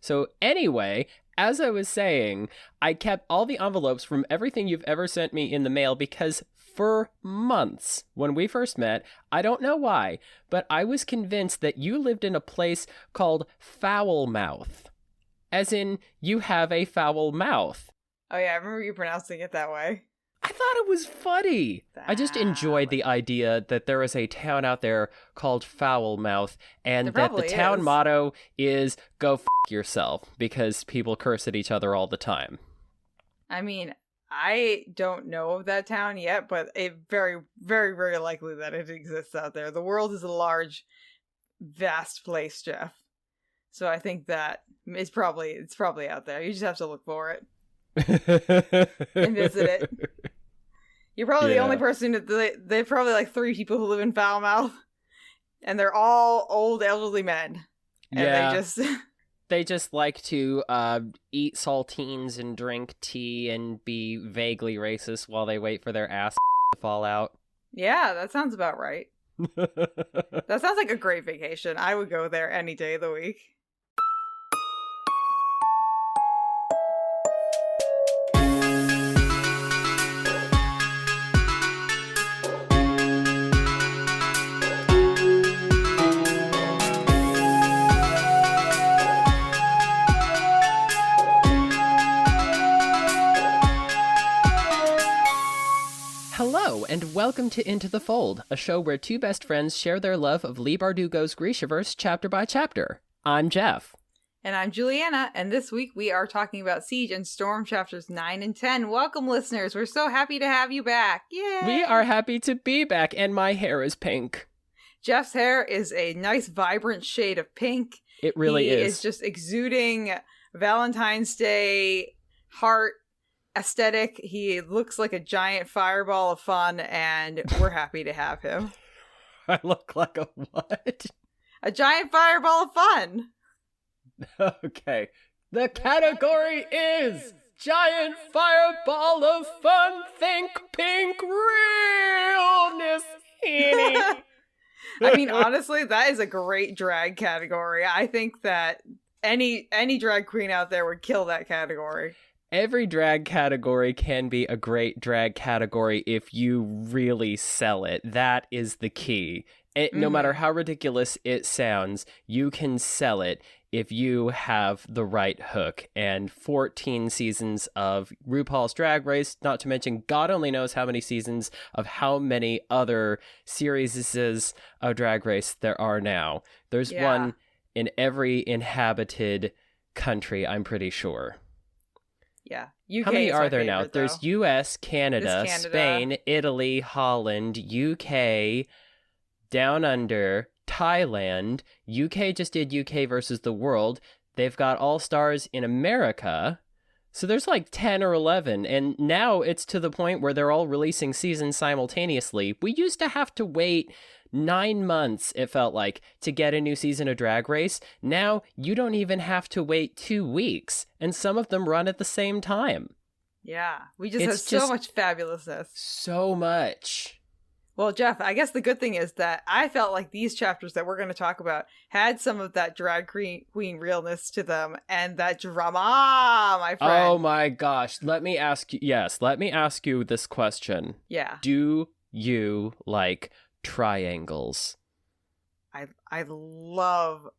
So anyway, as I was saying, I kept all the envelopes from everything you've ever sent me in the mail because for months, when we first met, I don't know why, but I was convinced that you lived in a place called Foul Mouth. As in, you have a foul mouth. Oh yeah, I remember you pronouncing it that way. I thought it was funny. I just enjoyed the idea that there is a town out there called Foul Mouth, and that the town motto is go f*** yourself, because people curse at each other all the time. I mean, I don't know of that town yet, but it very, very, very likely that it exists out there. The world is a large, vast place, Jeff. So I think that it's probably out there. You just have to look for it. And visit it. You're probably the only person they're probably like 3 people who live in Foulmouth, and they're all old elderly men. And they just like to eat saltines and drink tea and be vaguely racist while they wait for their ass to fall out. Yeah, that sounds about right. That sounds like a great vacation. I would go there any day of the week. Hello, and welcome to Into the Fold, a show where 2 best friends share their love of Leigh Bardugo's Grishaverse chapter by chapter. I'm Jeff. And I'm Juliana, and this week we are talking about Siege and Storm chapters 9 and 10. Welcome, listeners. We're so happy to have you back. Yay! We are happy to be back, and my hair is pink. Jeff's hair is a nice, vibrant shade of pink. It really is. He is just exuding Valentine's Day heart aesthetic. He looks like a giant fireball of fun, and we're happy to have him. I look like a what? A giant fireball of fun. Okay. The category is giant fireball of fun. Think pink realness. I mean, honestly, that is a great drag category. I think that any drag queen out there would kill that category. Every drag category can be a great drag category if you really sell it. That is the key. No matter how ridiculous it sounds, you can sell it if you have the right hook. And 14 seasons of RuPaul's Drag Race, not to mention God only knows how many seasons of how many other series of Drag Race there are now. There's one in every inhabited country, I'm pretty sure. Yeah. UK How many are there now? There's US, Canada, Spain, Italy, Holland, UK, Down Under, Thailand. UK just did UK versus the world. They've got All Stars in America. So there's like 10 or 11. And now it's to the point where they're all releasing seasons simultaneously. We used to have to wait 9 months, it felt like, to get a new season of Drag Race. Now you don't even have to wait 2 weeks, and some of them run at the same time. Yeah, we just have so much fabulousness. So much. Well, Jeff, I guess the good thing is that I felt like these chapters that we're going to talk about had some of that drag queen realness to them, and that drama, my friend. Oh my gosh, let me ask you this question. Yeah. Do you like triangles? I love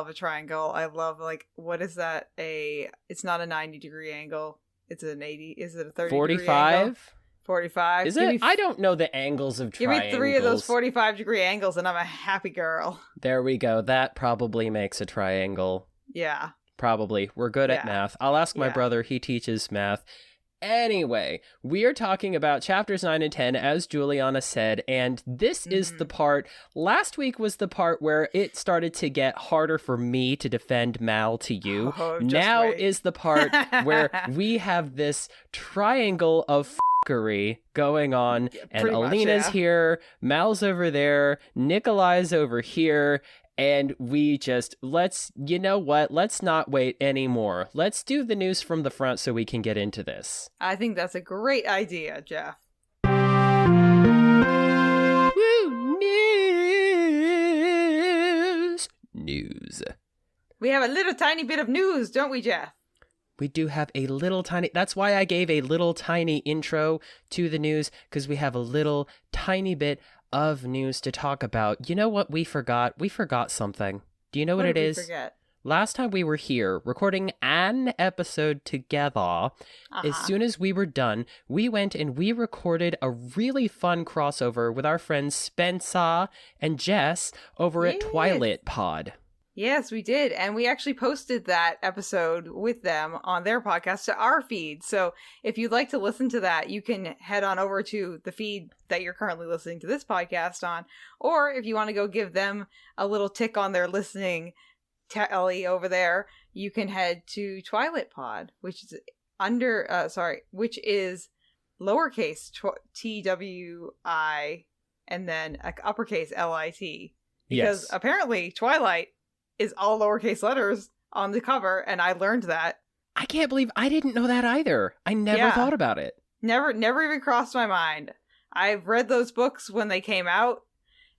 a triangle. I love, like, what is that? It's not a 90-degree angle. It's an 80. Is it a 30 45? Angle? 45. Is it? I don't know the angles of triangles. Give me 3 of those 45-degree angles and I'm a happy girl. There we go. That probably makes a triangle. Yeah. Probably. We're good at math. I'll ask my brother. He teaches math. Anyway, we are talking about chapters 9 and 10, as Juliana said, and this is the part. Last week was the part where it started to get harder for me to defend Mal to you. Now is the part where we have this triangle of fuckery going on, and Alina's here, Mal's over there, Nikolai's over here. And we just, you know what? Let's not wait anymore. Let's do the news from the front so we can get into this. I think that's a great idea, Jeff. Woo, news. We have a little tiny bit of news, don't we, Jeff? We do have a little tiny... That's why I gave a little tiny intro to the news, because we have a little tiny bit of news to talk about. You know what we forgot? We forgot something. Do you know what it is? Forget? Last time we were here recording an episode together, as soon as we were done, we went and we recorded a really fun crossover with our friends Spencer and Jess over at Twilight Pod. Yes, we did. And we actually posted that episode with them on their podcast to our feed. So if you'd like to listen to that, you can head on over to the feed that you're currently listening to this podcast on. Or if you want to go give them a little tick on their listening tally over there, you can head to Twilight Pod, which is which is lowercase TWI and then uppercase LIT. Because apparently Twilight is all lowercase letters on the cover, and I learned that. I can't believe I didn't know that either. I never thought about it. Never even crossed my mind. I've read those books when they came out.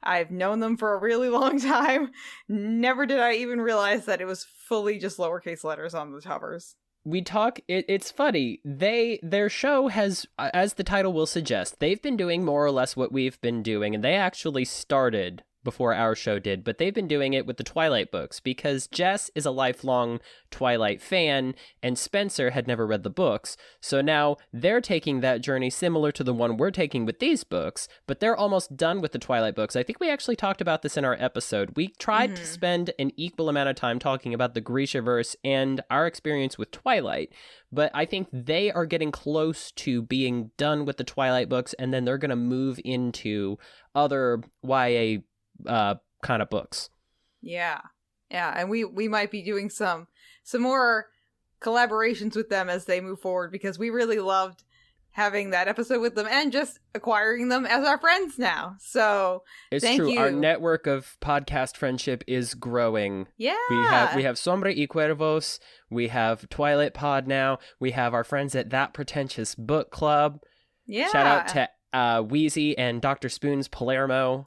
I've known them for a really long time. Never did I even realize that it was fully just lowercase letters on the covers. It's funny. Their show has, as the title will suggest, they've been doing more or less what we've been doing, and they actually started before our show did, but they've been doing it with the Twilight books because Jess is a lifelong Twilight fan and Spencer had never read the books. So now they're taking that journey similar to the one we're taking with these books, but they're almost done with the Twilight books. I think we actually talked about this in our episode. We tried to spend an equal amount of time talking about the Grishaverse and our experience with Twilight, but I think they are getting close to being done with the Twilight books, and then they're going to move into other YA kind of books. Yeah, and we might be doing some more collaborations with them as they move forward, because we really loved having that episode with them and just acquiring them as our friends now. So it's thank true. you. Our network of podcast friendship is growing. Yeah, we have Sombra y Cuervos, we have Twilight Pod now, we have our friends at That Pretentious Book Club. Yeah, shout out to Wheezy and Dr. Spoon's Palermo.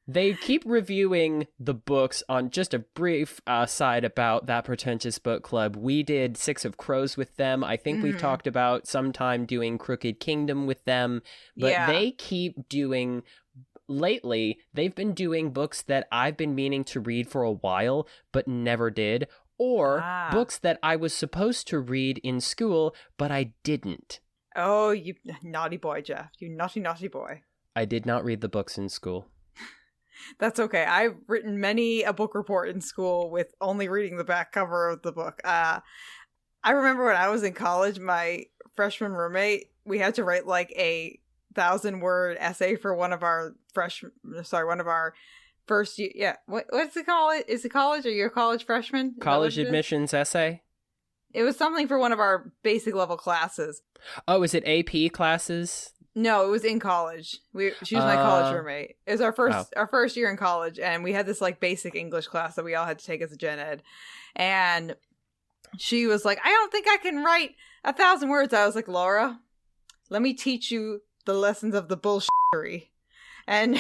They keep reviewing the books. On just a brief side about That Pretentious Book Club, we did Six of Crows with them. I think we've talked about sometime doing Crooked Kingdom with them, but they keep doing... Lately, they've been doing books that I've been meaning to read for a while, but never did, or books that I was supposed to read in school, but I didn't. Oh, you naughty boy, Jeff. You naughty, naughty boy. I did not read the books in school. That's okay. I've written many a book report in school with only reading the back cover of the book. I remember when I was in college, my freshman roommate, we had to write like a 1,000-word essay for one of our first year. Yeah, what's it called? Is it college? Are you a college freshman? College admissions essay? It was something for one of our basic level classes. Oh, is it AP classes? No, it was in college. She was my college roommate. It was our first year in college, and we had this like basic English class that we all had to take as a gen ed. And she was like, "I don't think I can write 1,000 words." I was like, "Laura, let me teach you the lessons of the bullshittery and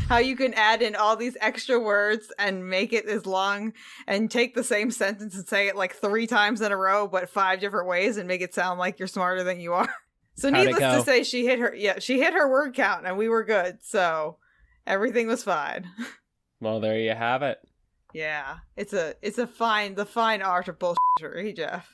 how you can add in all these extra words and make it as long and take the same sentence and say it like 3 times in a row, but 5 different ways, and make it sound like you're smarter than you are." So needless to say, she hit her word count, and we were good. So everything was fine. Well, there you have it. Yeah, it's the fine art of bullshittery, Jeff.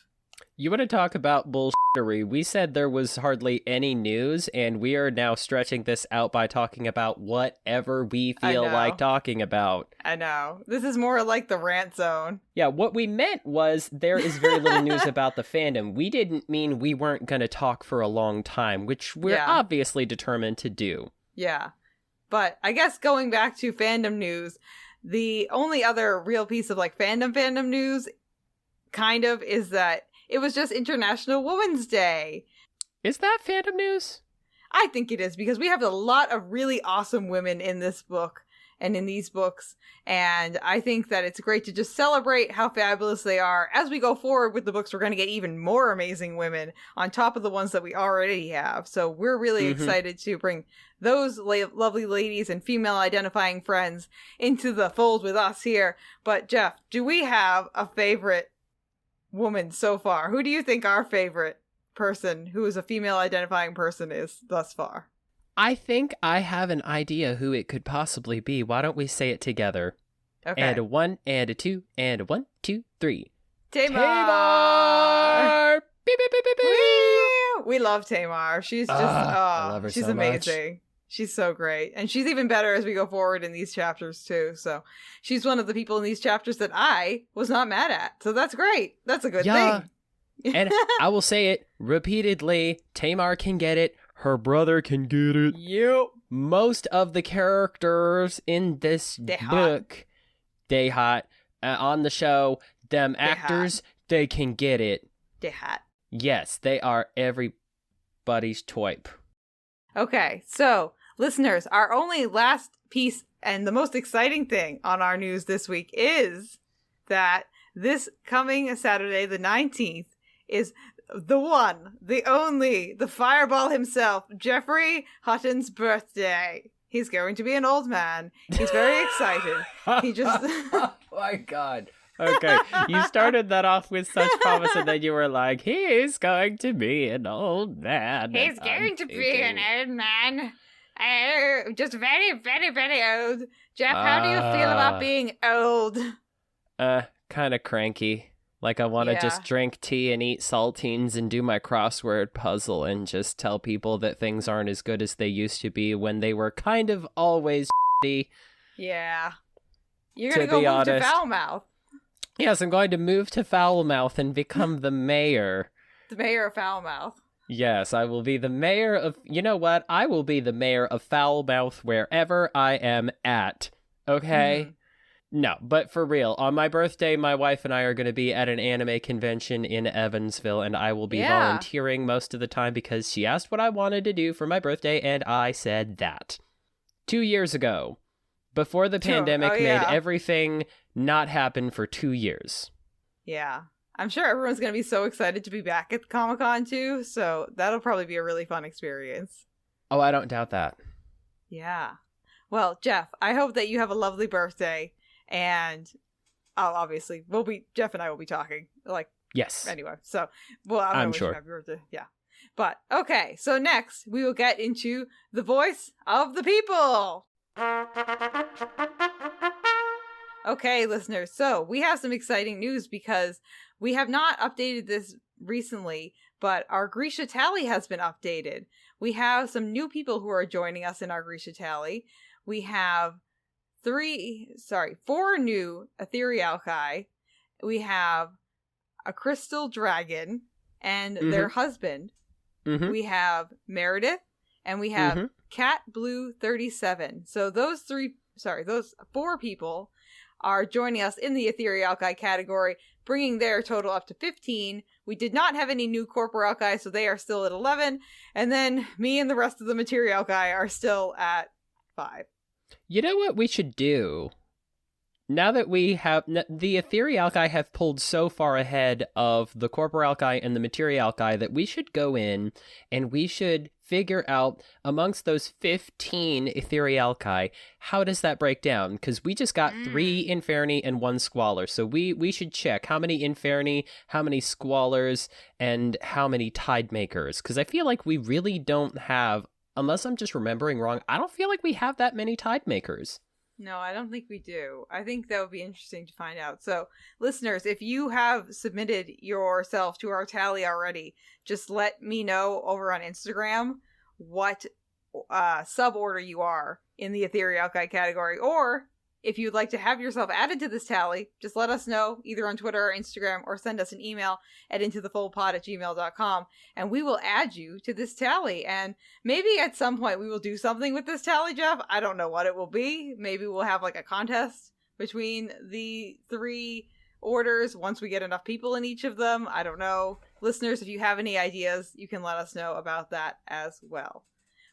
You want to talk about bullshittery? We said there was hardly any news, and we are now stretching this out by talking about whatever we feel like talking about. I know. This is more like the rant zone. Yeah, what we meant was there is very little news about the fandom. We didn't mean we weren't going to talk for a long time, which we're obviously determined to do. Yeah. But I guess going back to fandom news, the only other real piece of like fandom news kind of is that it was just International Women's Day. Is that fandom news? I think it is, because we have a lot of really awesome women in this book. and in these books. And I think that it's great to just celebrate how fabulous they are. As we go forward with the books, we're going to get even more amazing women on top of the ones that we already have. So we're really excited to bring those lovely ladies and female identifying friends into the fold with us here. But Jeff, do we have a favorite woman so far? Who do you think our favorite person who is a female identifying person is thus far? I think I have an idea who it could possibly be. Why don't we say it together? Okay. And a 1, and a 2, and a 1, 2, 3. Tamar! Beep, beep, beep, beep, beep. We love Tamar. She's just, I love her she's so amazing. much. She's so great. And she's even better as we go forward in these chapters too. So she's one of the people in these chapters that I was not mad at. So that's great. That's a good thing. And I will say it repeatedly. Tamar can get it. Her brother can get it. Yep. Most of the characters in this book, they hot. On the show, them actors, they can get it. They hot. Yes, they are everybody's type. Okay, so listeners, our only last piece and the most exciting thing on our news this week is that this coming Saturday, the 19th, is the one, the only, the fireball himself, Jeffrey Hutton's birthday. He's going to be an old man. He's very excited. He just... Oh my God. Okay, you started that off with such promise, and then you were like, he's going to be an old man. He's going to be an old man. Just very, very, very old. Jeff, how do you feel about being old? Kind of cranky. Like I want to just drink tea and eat saltines and do my crossword puzzle and just tell people that things aren't as good as they used to be when they were kind of always shitty. Yeah. You're going to go move to Foulmouth. Yes, I'm going to move to Foulmouth and become the mayor. The mayor of Foulmouth. Yes, I will be the mayor of... You know what? I will be the mayor of Foulmouth wherever I am at. Okay? No, but for real, on my birthday, my wife and I are going to be at an anime convention in Evansville, and I will be volunteering most of the time because she asked what I wanted to do for my birthday, and I said that. 2 years ago, before the pandemic made everything not happen for 2 years. Yeah. I'm sure everyone's going to be so excited to be back at Comic-Con too, so that'll probably be a really fun experience. Oh, I don't doubt that. Yeah. Well, Jeff, I hope that you have a lovely birthday. And obviously, Jeff and I will be talking. Yes. Anyway, so I'm sure. Happy birthday. Yeah. But okay, so next we will get into the voice of the people. Okay, listeners. So we have some exciting news because we have not updated this recently, but our Grisha tally has been updated. We have some new people who are joining us in our Grisha tally. We have 4 new Etherealkai. We have a crystal dragon and their husband. We have Meredith, and we have Cat Blue 37. So those 4 people are joining us in the Etherealkai category, bringing their total up to 15. We did not have any new Corporalkai, so they are still at 11. And then me and the rest of the Materialkai are still at 5. You know what we should do? Now that we have... The Etherealkai have pulled so far ahead of the Corporalkai and the Materialkai that we should go in and we should figure out amongst those 15 Etherealkai, how does that break down? Because we just got 3 Inferni and 1 Squalor. So we should check how many Inferni, how many Squalors, and how many Tidemakers. Because I feel like we really don't have... Unless I'm just remembering wrong, I don't feel like we have that many Tidemakers. No, I don't think we do. I think that would be interesting to find out. So, listeners, if you have submitted yourself to our tally already, just let me know over on Instagram what suborder you are in the Etherealkai category. Or, if you'd like to have yourself added to this tally, just let us know either on Twitter or Instagram, or send us an email at intothefoldpod@gmail.com, and we will add you to this tally. And maybe at some point we will do something with this tally, Jeff. I don't know what it will be. Maybe we'll have like a contest between the 3 orders once we get enough people in each of them. I don't know. Listeners, if you have any ideas, you can let us know about that as well.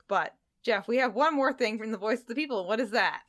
But Jeff, we have one more thing from the voice of the people. What is that?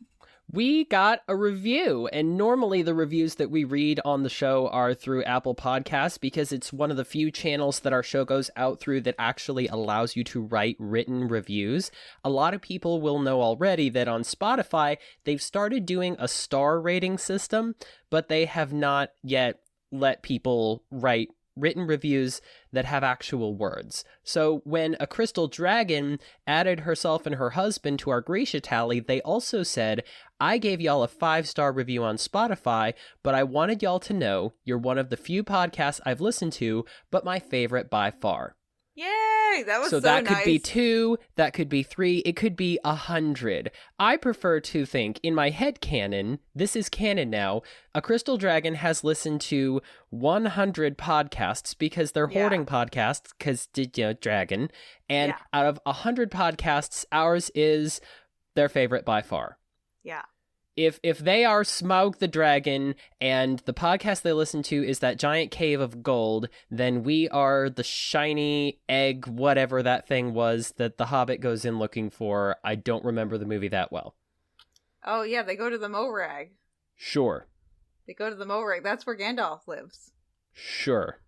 We got a review, and normally the reviews that we read on the show are through Apple Podcasts because it's one of the few channels that our show goes out through that actually allows you to write written reviews. A lot of people will know already that on Spotify, they've started doing a star rating system, but they have not yet let people write written reviews that have actual words. So when a crystal dragon added herself and her husband to our Grisha tally, they also said, I gave y'all a 5-star review on Spotify, but I wanted y'all to know you're one of the few podcasts I've listened to, but my favorite by far. Yay! That was so that nice. Could be 2, that could be 3, it could be 100. I prefer to think, in my head canon, this is canon now, a crystal dragon has listened to 100 podcasts because they're hoarding podcasts, because, dragon, and out of 100 podcasts, ours is their favorite by far. Yeah. If they are Smaug the Dragon and the podcast they listen to is that giant cave of gold, then we are the shiny egg, whatever that thing was that the Hobbit goes in looking for. I don't remember the movie that well. Oh, yeah, they go to the Morag. Sure. They go to the Morag. That's where Gandalf lives. Sure.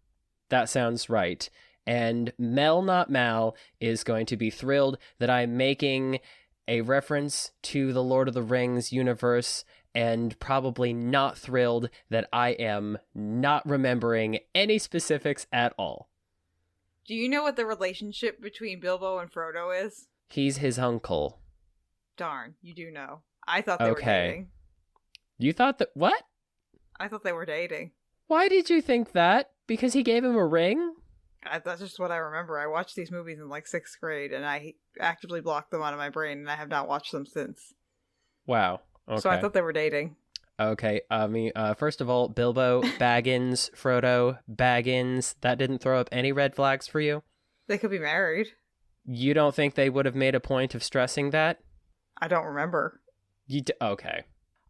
That sounds right. And Mel Not Mal is going to be thrilled that I'm making a reference to the Lord of the Rings universe, and probably not thrilled that I am not remembering any specifics at all. Do you know what the relationship between Bilbo and Frodo is? He's his uncle. Darn, you do know. I thought they were dating. You thought that... What? I thought they were dating. Why did you think that? Because he gave him a ring? That's just what I remember. I watched these movies in like 6th grade, and I actively blocked them out of my brain, and I have not watched them since. Wow. Okay. So I thought they were dating. Okay. First of all, Bilbo, Baggins, Frodo, Baggins, that didn't throw up any red flags for you? They could be married. You don't think they would have made a point of stressing that? I don't remember. Okay.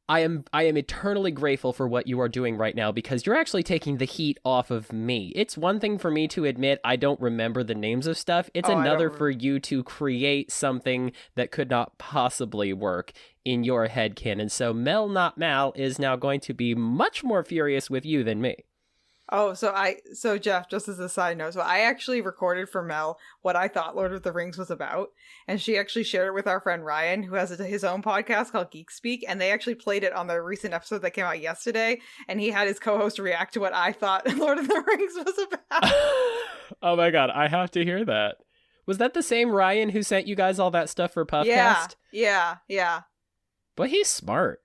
I am eternally grateful for what you are doing right now because you're actually taking the heat off of me. It's one thing for me to admit I don't remember the names of stuff. It's another for you to create something that could not possibly work in your headcanon. So Mel Not Mal is now going to be much more furious with you than me. Oh, so Jeff, just as a side note, so I actually recorded for Mel what I thought Lord of the Rings was about, and she actually shared it with our friend Ryan, who has his own podcast called Geek Speak, and they actually played it on the recent episode that came out yesterday, and he had his co-host react to what I thought Lord of the Rings was about. Oh my god, I have to hear that. Was that the same Ryan who sent you guys all that stuff for Puffcast? Yeah. But he's smart.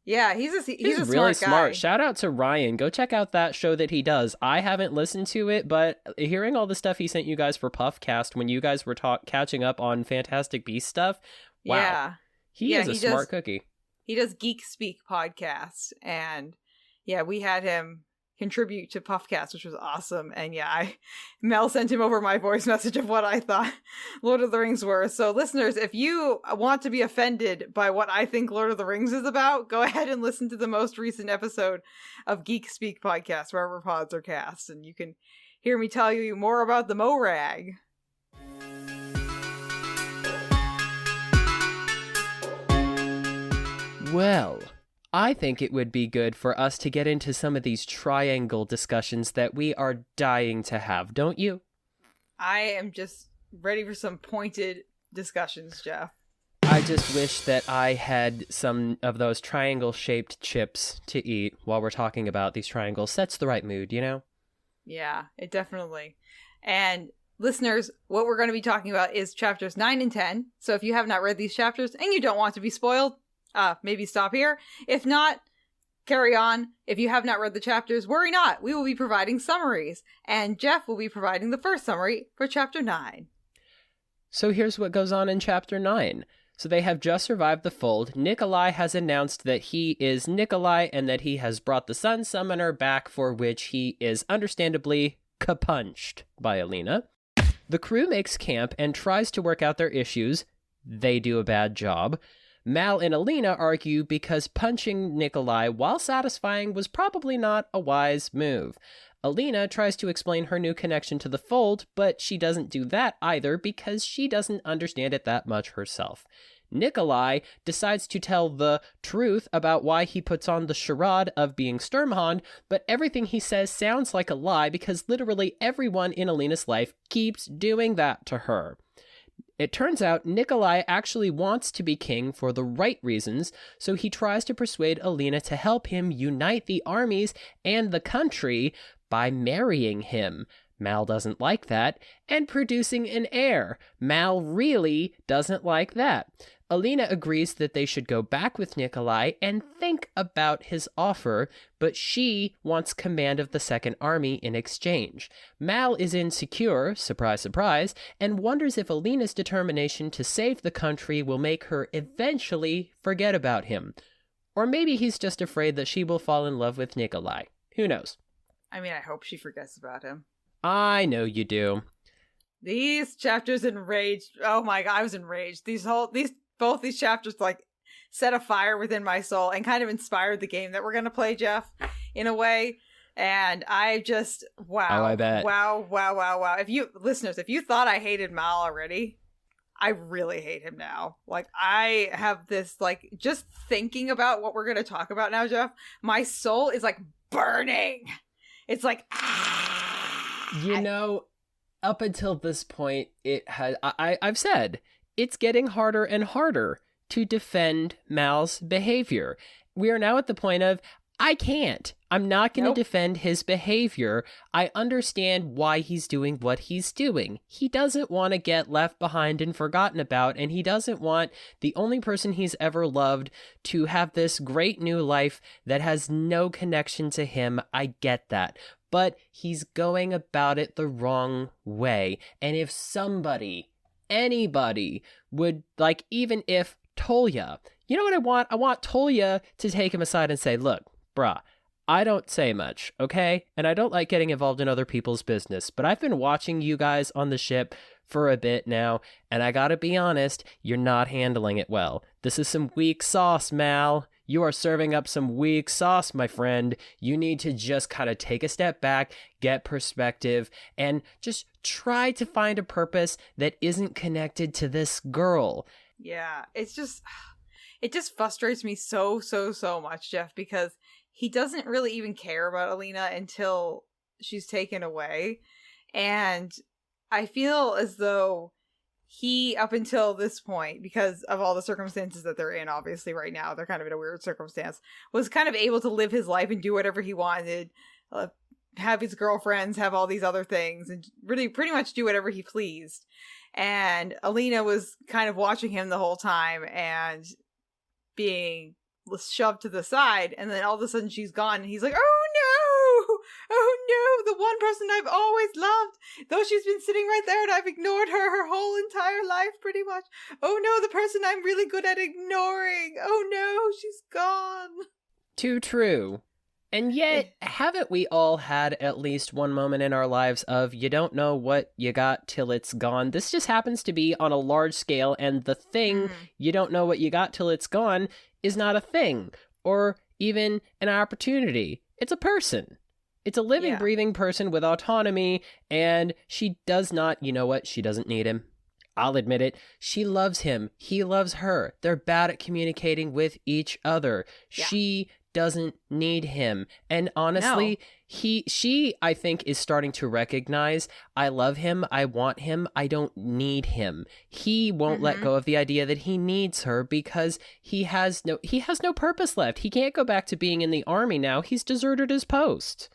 Yeah, he's a really smart guy. Shout out to Ryan. Go check out that show that he does. I haven't listened to it, but hearing all the stuff he sent you guys for Puffcast when you guys were catching up on Fantastic Beasts stuff, wow. Yeah. He is a smart cookie. He does Geek Speak podcast, and yeah, we had him contribute to Puffcast, which was awesome. And yeah, Mel sent him over my voice message of what I thought Lord of the Rings were. So listeners, if you want to be offended by what I think Lord of the Rings is about, go ahead and listen to the most recent episode of Geek Speak podcast, wherever pods are cast, and you can hear me tell you more about the Morag. Well, I think it would be good for us to get into some of these triangle discussions that we are dying to have, don't you? I am just ready for some pointed discussions, Jeff. I just wish that I had some of those triangle-shaped chips to eat while we're talking about these triangles. Sets the right mood, you know? Yeah, it definitely. And listeners, what we're going to be talking about is chapters 9 and 10. So if you have not read these chapters and you don't want to be spoiled, maybe stop here. If not, carry on. If you have not read the chapters, worry not. We will be providing summaries, and Jeff will be providing the first summary for chapter 9. So here's what goes on in chapter 9. So they have just survived the fold. Nikolai has announced that he is Nikolai and that he has brought the Sun Summoner back, for which he is understandably kapunched by Alina. The crew makes camp and tries to work out their issues. They do a bad job. Mal and Alina argue because punching Nikolai, while satisfying, was probably not a wise move. Alina tries to explain her new connection to the fold, but she doesn't do that either because she doesn't understand it that much herself. Nikolai decides to tell the truth about why he puts on the charade of being Sturmhond, but everything he says sounds like a lie because literally everyone in Alina's life keeps doing that to her. It turns out Nikolai actually wants to be king for the right reasons, so he tries to persuade Alina to help him unite the armies and the country by marrying him. Mal doesn't like that, and producing an heir. Mal really doesn't like that. Alina agrees that they should go back with Nikolai and think about his offer, but she wants command of the Second Army in exchange. Mal is insecure, surprise, surprise, and wonders if Alina's determination to save the country will make her eventually forget about him. Or maybe he's just afraid that she will fall in love with Nikolai. Who knows? I mean, I hope she forgets about him. I know you do. These chapters enraged. Oh my god, I was enraged. Both these chapters like set a fire within my soul and kind of inspired the game that we're gonna play, Jeff, in a way. And I just wow. Oh, I bet. Wow. If you thought I hated Mal already, I really hate him now. Like, I have this, like, just thinking about what we're gonna talk about now, Jeff, my soul is like burning. It's like You know, up until this point, I've said it's getting harder and harder to defend Mal's behavior. We are now at the point of, I'm not going to defend his behavior. I understand why he's doing what he's doing. He doesn't want to get left behind and forgotten about, and he doesn't want the only person he's ever loved to have this great new life that has no connection to him. I get that. But he's going about it the wrong way. And if anybody would, like, even if Tolya, you know what I want? I want Tolya to take him aside and say, look, bruh, I don't say much, okay? And I don't like getting involved in other people's business, but I've been watching you guys on the ship for a bit now, and I gotta be honest, you're not handling it well. This is some weak sauce, Mal. You are serving up some weak sauce, my friend. You need to just kind of take a step back, get perspective, and just try to find a purpose that isn't connected to this girl. Yeah, it just frustrates me so much, Jeff, because he doesn't really even care about Alina until she's taken away. And I feel as though he, up until this point, because of all the circumstances that they're in, obviously right now, they're kind of in a weird circumstance, was kind of able to live his life and do whatever he wanted, have his girlfriends, have all these other things, and really pretty much do whatever he pleased. And Alina was kind of watching him the whole time and being shoved to the side, and then all of a sudden she's gone, and he's like, oh no, the one person I've always loved, though she's been sitting right there and I've ignored her whole entire life pretty much. Oh no, the person I'm really good at ignoring. Oh no, she's gone. Too true. And yet, haven't we all had at least one moment in our lives of you don't know what you got till it's gone? This just happens to be on a large scale, and the thing you don't know what you got till it's gone is not a thing or even an opportunity. It's a person. It's a living, breathing person with autonomy, and she does not, you know what? She doesn't need him. I'll admit it. She loves him. He loves her. They're bad at communicating with each other. Yeah. She doesn't need him. And honestly, she, I think, is starting to recognize, I love him, I want him, I don't need him. He won't let go of the idea that he needs her because he has no purpose left. He can't go back to being in the army now. He's deserted his post.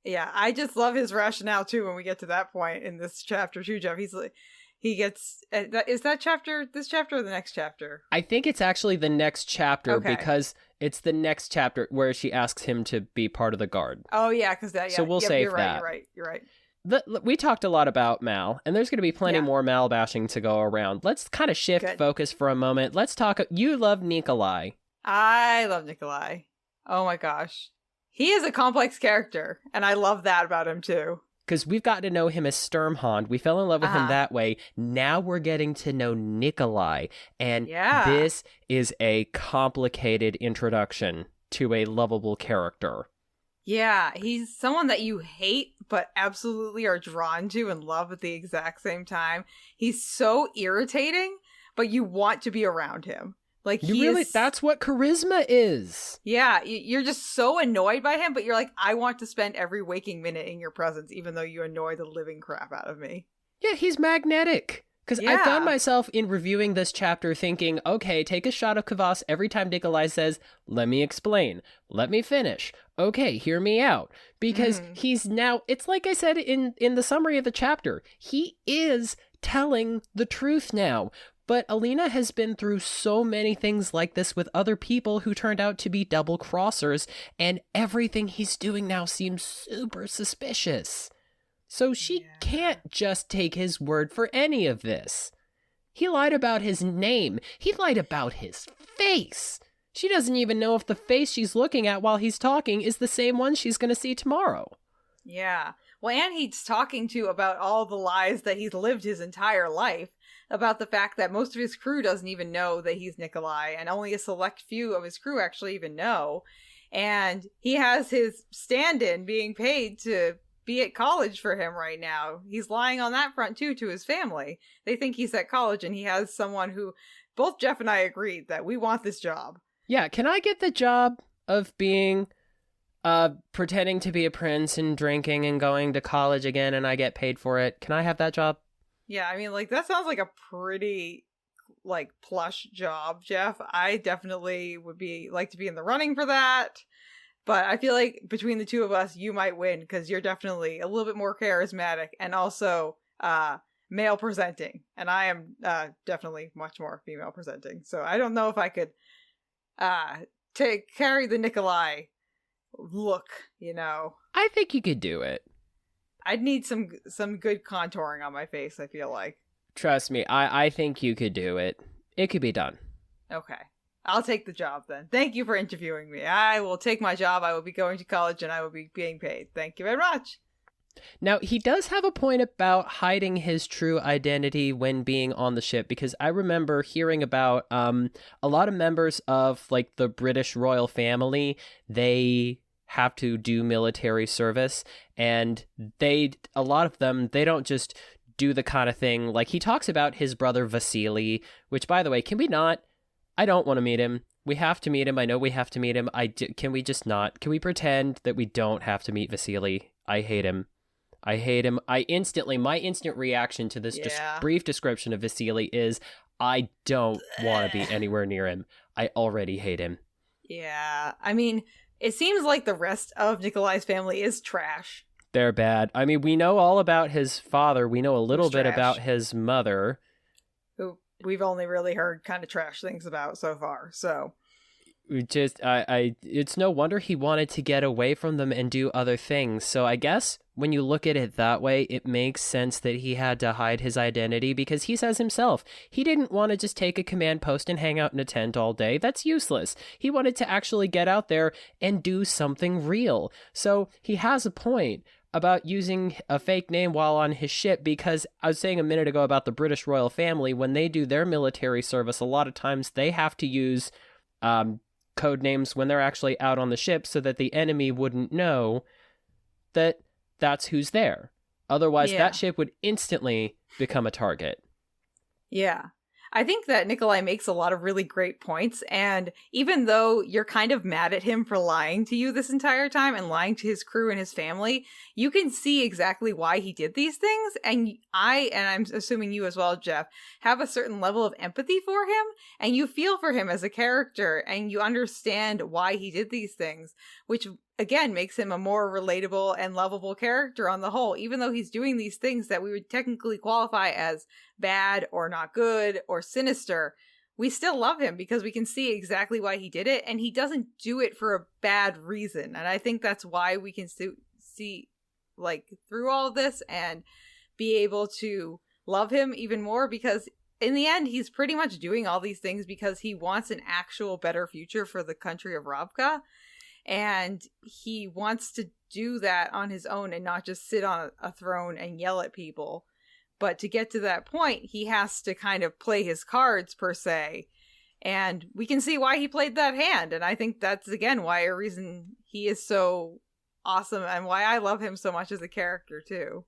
Yeah, I just love his rationale too when we get to that point in this chapter too, Jeff. He's like, he gets, is that chapter, this chapter or the next chapter? I think it's actually the next chapter because it's the next chapter where she asks him to be part of the guard. Oh yeah, because that, so we'll save that. You're right. We talked a lot about Mal, and there's going to be plenty more Mal bashing to go around. Let's kind of shift focus for a moment. Let's talk, you love Nikolai. I love Nikolai. Oh my gosh. He is a complex character, and I love that about him too. Because we've got to know him as Sturmhond. We fell in love with him that way. Now we're getting to know Nikolai. And this is a complicated introduction to a lovable character. Yeah, he's someone that you hate, but absolutely are drawn to and love at the exact same time. He's so irritating, but you want to be around him. Like, that's what charisma is. Yeah, you're just so annoyed by him, but you're like, I want to spend every waking minute in your presence, even though you annoy the living crap out of me. Yeah, he's magnetic. Because I found myself in reviewing this chapter thinking, okay, take a shot of kvass every time Nikolai says, let me explain, let me finish, okay, hear me out. Because he's now, it's like I said in the summary of the chapter, he is telling the truth now. But Alina has been through so many things like this with other people who turned out to be double-crossers, and everything he's doing now seems super suspicious. So she can't just take his word for any of this. He lied about his name. He lied about his face. She doesn't even know if the face she's looking at while he's talking is the same one she's going to see tomorrow. Yeah. Well, and he's talking to about all the lies that he's lived his entire life, about the fact that most of his crew doesn't even know that he's Nikolai, and only a select few of his crew actually even know. And he has his stand-in being paid to be at college for him right now. He's lying on that front too to his family. They think he's at college, and he has someone who both Jeff and I agreed that we want this job. Yeah, can I get the job of being pretending to be a prince and drinking and going to college again, and I get paid for it? Can I have that job? Yeah, I mean, like, that sounds like a pretty, like, plush job, Jeff. I definitely would like to be in the running for that. But I feel like between the two of us, you might win, because you're definitely a little bit more charismatic and also male presenting. And I am definitely much more female presenting. So I don't know if I could carry the Nikolai look, you know. I think you could do it. I'd need some good contouring on my face, I feel like. Trust me, I think you could do it. It could be done. Okay. I'll take the job then. Thank you for interviewing me. I will take my job. I will be going to college and I will be being paid. Thank you very much. Now, he does have a point about hiding his true identity when being on the ship, because I remember hearing about a lot of members of, like, the British royal family, they have to do military service, and a lot of them, they don't just do the kind of thing, like, he talks about his brother Vasily, which, by the way, can we not? I don't want to meet him. We have to meet him. I know we have to meet him. Can we just not? Can we pretend that we don't have to meet Vasily? I hate him. My instant reaction to this brief description of Vasily is, I don't want to be anywhere near him. I already hate him. Yeah. I mean, it seems like the rest of Nikolai's family is trash. They're bad. I mean, we know all about his father. We know a little bit about his mother, who we've only really heard kind of trash things about so far. So it's no wonder he wanted to get away from them and do other things. So I guess when you look at it that way, it makes sense that he had to hide his identity, because he says himself, he didn't want to just take a command post and hang out in a tent all day. That's useless. He wanted to actually get out there and do something real. So he has a point about using a fake name while on his ship, because I was saying a minute ago about the British royal family, when they do their military service, a lot of times they have to use code names when they're actually out on the ship so that the enemy wouldn't know that that's who's there. Otherwise, that ship would instantly become a target. Yeah. I think that Nikolai makes a lot of really great points, and even though you're kind of mad at him for lying to you this entire time and lying to his crew and his family, you can see exactly why he did these things, and I'm assuming you as well, Jeff, have a certain level of empathy for him, and you feel for him as a character, and you understand why he did these things, which again makes him a more relatable and lovable character on the whole, even though he's doing these things that we would technically qualify as bad or not good or sinister. We still love him because we can see exactly why he did it, and he doesn't do it for a bad reason. And I think that's why we can see like through all of this and be able to love him even more, because in the end he's pretty much doing all these things because he wants an actual better future for the country of Ravka. And he wants to do that on his own and not just sit on a throne and yell at people. But to get to that point, he has to kind of play his cards, per se. And we can see why he played that hand. And I think that's, again, why a reason he is so awesome and why I love him so much as a character, too.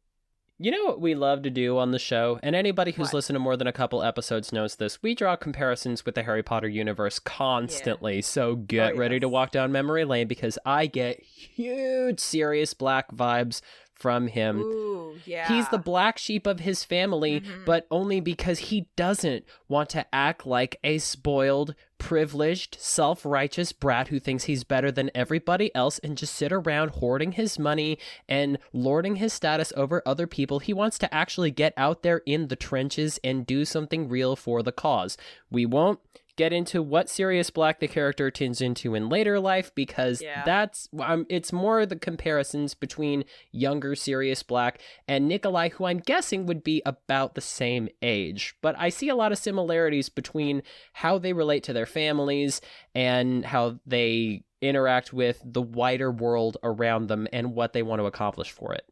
You know what we love to do on the show? And anybody who's What? listened to more than a couple episodes knows this. We draw comparisons with the Harry Potter universe constantly. Yeah. So get ready to walk down memory lane because I get huge Sirius Black vibes from him. Ooh, yeah. He's the black sheep of his family, but only because he doesn't want to act like a spoiled, privileged, self-righteous brat who thinks he's better than everybody else and just sit around hoarding his money and lording his status over other people. He wants to actually get out there in the trenches and do something real for the cause. We won't get into what Sirius Black the character turns into in later life because that's it's more the comparisons between younger Sirius Black and Nikolai, who I'm guessing would be about the same age. But I see a lot of similarities between how they relate to their families and how they interact with the wider world around them and what they want to accomplish for it.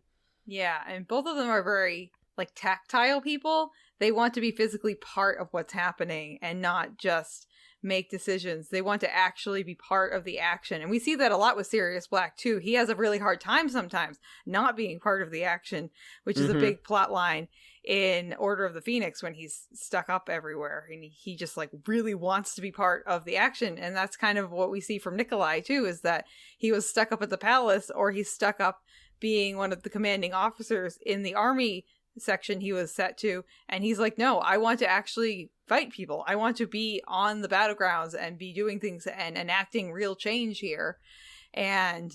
Yeah, and both of them are very like tactile people. They want to be physically part of what's happening and not just make decisions. They want to actually be part of the action. And we see that a lot with Sirius Black too. He has a really hard time sometimes not being part of the action, which is a big plot line in Order of the Phoenix when he's stuck up everywhere and he just like really wants to be part of the action. And that's kind of what we see from Nikolai too, is that he was stuck up at the palace, or he's stuck up being one of the commanding officers in the army section he was set to, and he's like, no, I want to actually fight people. I want to be on the battlegrounds and be doing things and enacting real change here. And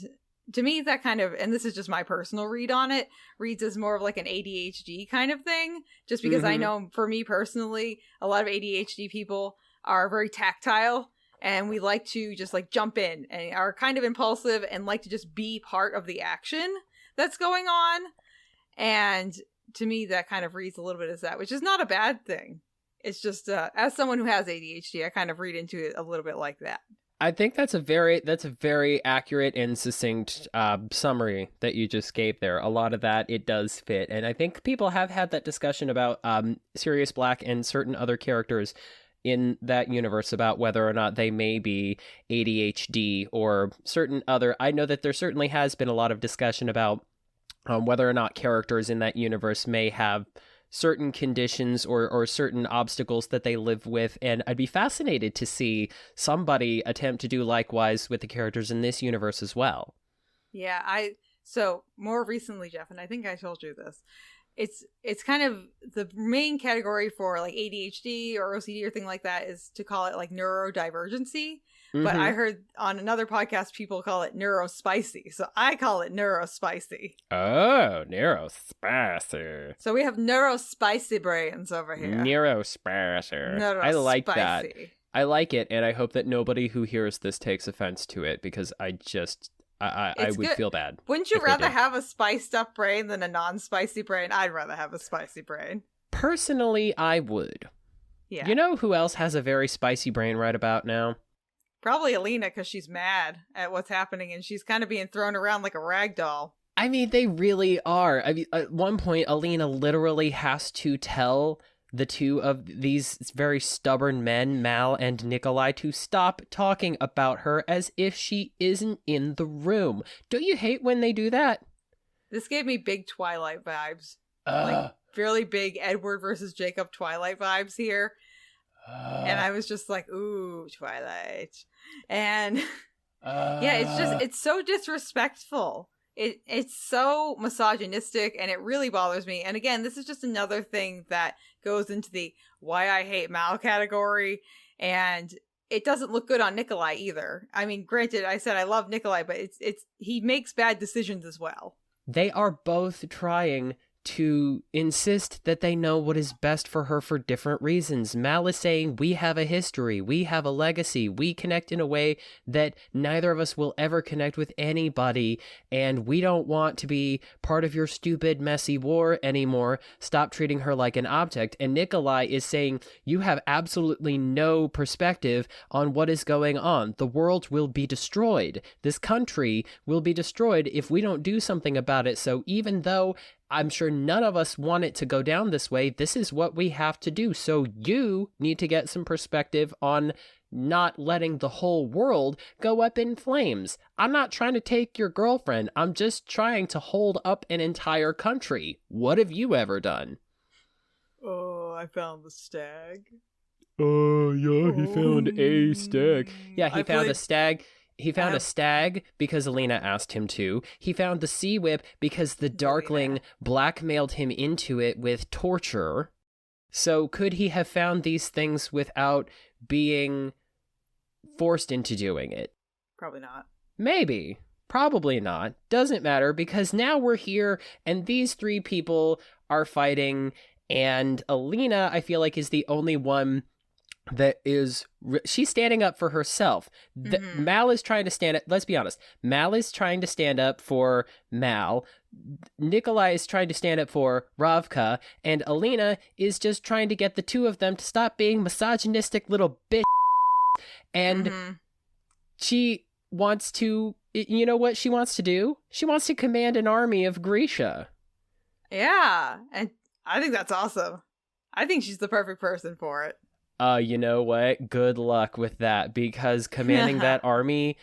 to me, that kind of, and this is just my personal read on it, reads as more of like an ADHD kind of thing, just because I know for me personally, a lot of ADHD people are very tactile and we like to just like jump in and are kind of impulsive and like to just be part of the action that's going on. And to me, that kind of reads a little bit as that, which is not a bad thing. It's just, as someone who has ADHD, I kind of read into it a little bit like that. I think that's a very accurate and succinct summary that you just gave there. A lot of that, it does fit. And I think people have had that discussion about Sirius Black and certain other characters in that universe about whether or not they may be ADHD or certain other. I know that there certainly has been a lot of discussion about whether or not characters in that universe may have certain conditions or certain obstacles that they live with. And I'd be fascinated to see somebody attempt to do likewise with the characters in this universe as well. Yeah, so more recently, Jeff, and I think I told you this, it's kind of the main category for like ADHD or OCD or thing like that is to call it like neurodivergency. But I heard on another podcast people call it neurospicy. So I call it neurospicy. Oh, neurospicy. So we have neurospicy brains over here. Neurospicy. I like that. I like it, and I hope that nobody who hears this takes offense to it because I would feel bad. Wouldn't you rather have a spiced up brain than a non-spicy brain? I'd rather have a spicy brain. Personally, I would. Yeah. You know who else has a very spicy brain right about now? Probably Alina, because she's mad at what's happening and she's kind of being thrown around like a rag doll. I mean, they really are. I mean, at one point, Alina literally has to tell the two of these very stubborn men, Mal and Nikolai, to stop talking about her as if she isn't in the room. Don't you hate when they do that? This gave me big Twilight vibes. Like, really big Edward versus Jacob Twilight vibes here. And I was just like, ooh, Twilight. And yeah, it's so disrespectful. It's so misogynistic and it really bothers me. And again, this is just another thing that goes into the why I hate Mal category. And it doesn't look good on Nikolai either. I mean, granted, I said I love Nikolai, but it's he makes bad decisions as well. They are both trying to insist that they know what is best for her for different reasons. Mal is saying, we have a history, we have a legacy, we connect in a way that neither of us will ever connect with anybody, and we don't want to be part of your stupid, messy war anymore. Stop treating her like an object. And Nikolai is saying, you have absolutely no perspective on what is going on. The world will be destroyed. This country will be destroyed if we don't do something about it. So even though I'm sure none of us want it to go down this way, this is what we have to do. So you need to get some perspective on not letting the whole world go up in flames. I'm not trying to take your girlfriend. I'm just trying to hold up an entire country. What have you ever done? Oh, I found the stag. Oh, yeah, he found a stag. Yeah, he found a stag. He found a stag because Alina asked him to. He found the sea whip because the Darkling blackmailed him into it with torture. So could he have found these things without being forced into doing it? Probably not. Maybe. Probably not. Doesn't matter, because now we're here and these three people are fighting, and Alina, I feel like, is the only one that is she's standing up for herself. Mal is trying to stand up. Let's be honest. Mal is trying to stand up for Mal. Nikolai is trying to stand up for Ravka, and Alina is just trying to get the two of them to stop being misogynistic little bitch. And she wants to, you know what she wants to do? She wants to command an army of Grisha. Yeah, and I think that's awesome. I think she's the perfect person for it. You know what? Good luck with that, because commanding that army,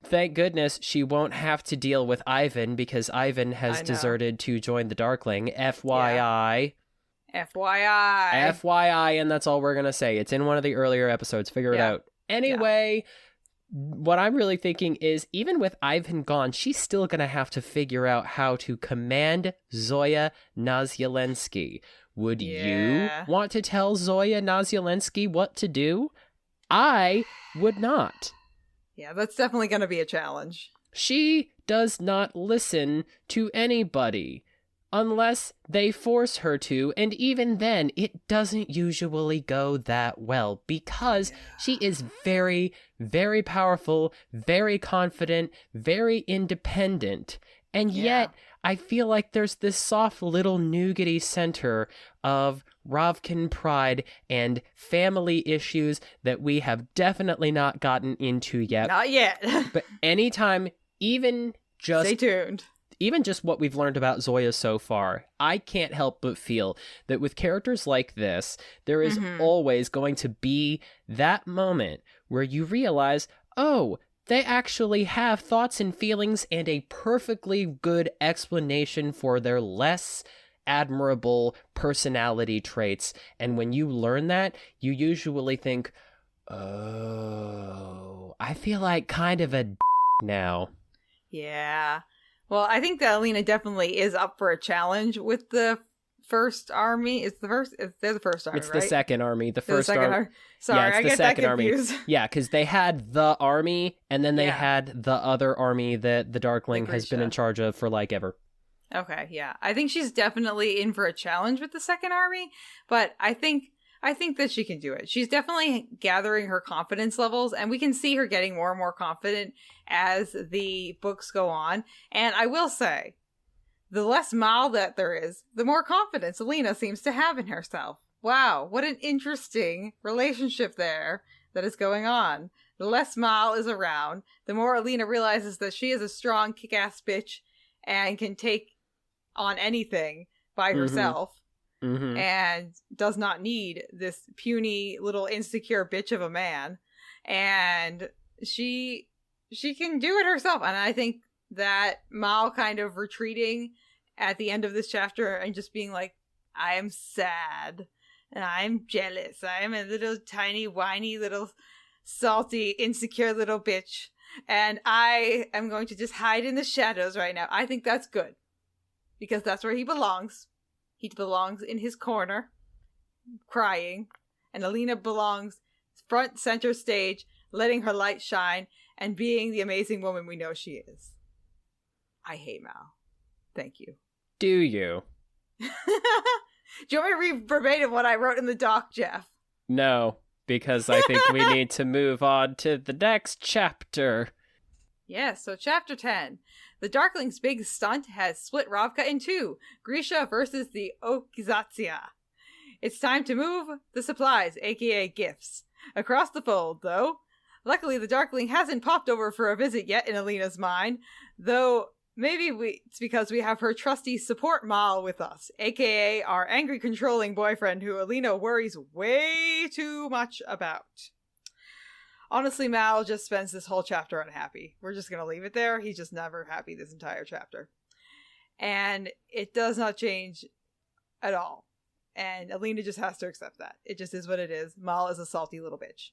thank goodness she won't have to deal with Ivan, because Ivan has deserted to join the Darkling. FYI. Yeah. FYI, and that's all we're going to say. It's in one of the earlier episodes. Figure it out. Anyway, what I'm really thinking is, even with Ivan gone, she's still going to have to figure out how to command Zoya Nazyalensky. Would you want to tell Zoya Nazyalensky what to do? I would not. Yeah, that's definitely going to be a challenge. She does not listen to anybody unless they force her to, and even then, it doesn't usually go that well, because she is very, very powerful, very confident, very independent, and yet I feel like there's this soft little nougaty center of Ravkan pride and family issues that we have definitely not gotten into yet. Not yet. But anytime, even just... Stay tuned. Even just what we've learned about Zoya so far, I can't help but feel that with characters like this, there is always going to be that moment where you realize, oh, they actually have thoughts and feelings and a perfectly good explanation for their less admirable personality traits. And when you learn that, you usually think, oh, I feel like kind of a now. Yeah. Well, I think that Alina definitely is up for a challenge with the first army. They're the first army, It's right? the second army. The first army. Sorry, I get that confused. Yeah, because they had the army, and then they had the other army that the Darkling has been in charge of for like ever. Okay, yeah. I think she's definitely in for a challenge with the second army, but I think that she can do it. She's definitely gathering her confidence levels, and we can see her getting more and more confident as the books go on. And I will say, the less Mal that there is, the more confidence Alina seems to have in herself. Wow, what an interesting relationship there that is going on. The less Mal is around, the more Alina realizes that she is a strong, kick-ass bitch and can take on anything by herself. And does not need this puny little insecure bitch of a man, and she can do it herself. And I think that Mal kind of retreating at the end of this chapter and just being like, I am sad and I'm jealous, I am a little tiny whiny little salty insecure little bitch, and I am going to just hide in the shadows right now. I think that's good, because that's where he belongs. He belongs in his corner, crying, and Alina belongs front center stage, letting her light shine and being the amazing woman we know she is. I hate Mal. Thank you. Do you? Do you want me to read verbatim what I wrote in the doc, Jeff? No, because I think we need to move on to the next chapter. Yes, so chapter 10. The Darkling's big stunt has split Ravka in two. Grisha versus the Okizatsia. It's time to move the supplies, aka gifts, across the fold, though. Luckily, the Darkling hasn't popped over for a visit yet in Alina's mind, though maybe it's because we have her trusty support Mal with us, aka our angry controlling boyfriend who Alina worries way too much about. Honestly, Mal just spends this whole chapter unhappy. We're just going to leave it there. He's just never happy this entire chapter. And it does not change at all. And Alina just has to accept that. It just is what it is. Mal is a salty little bitch.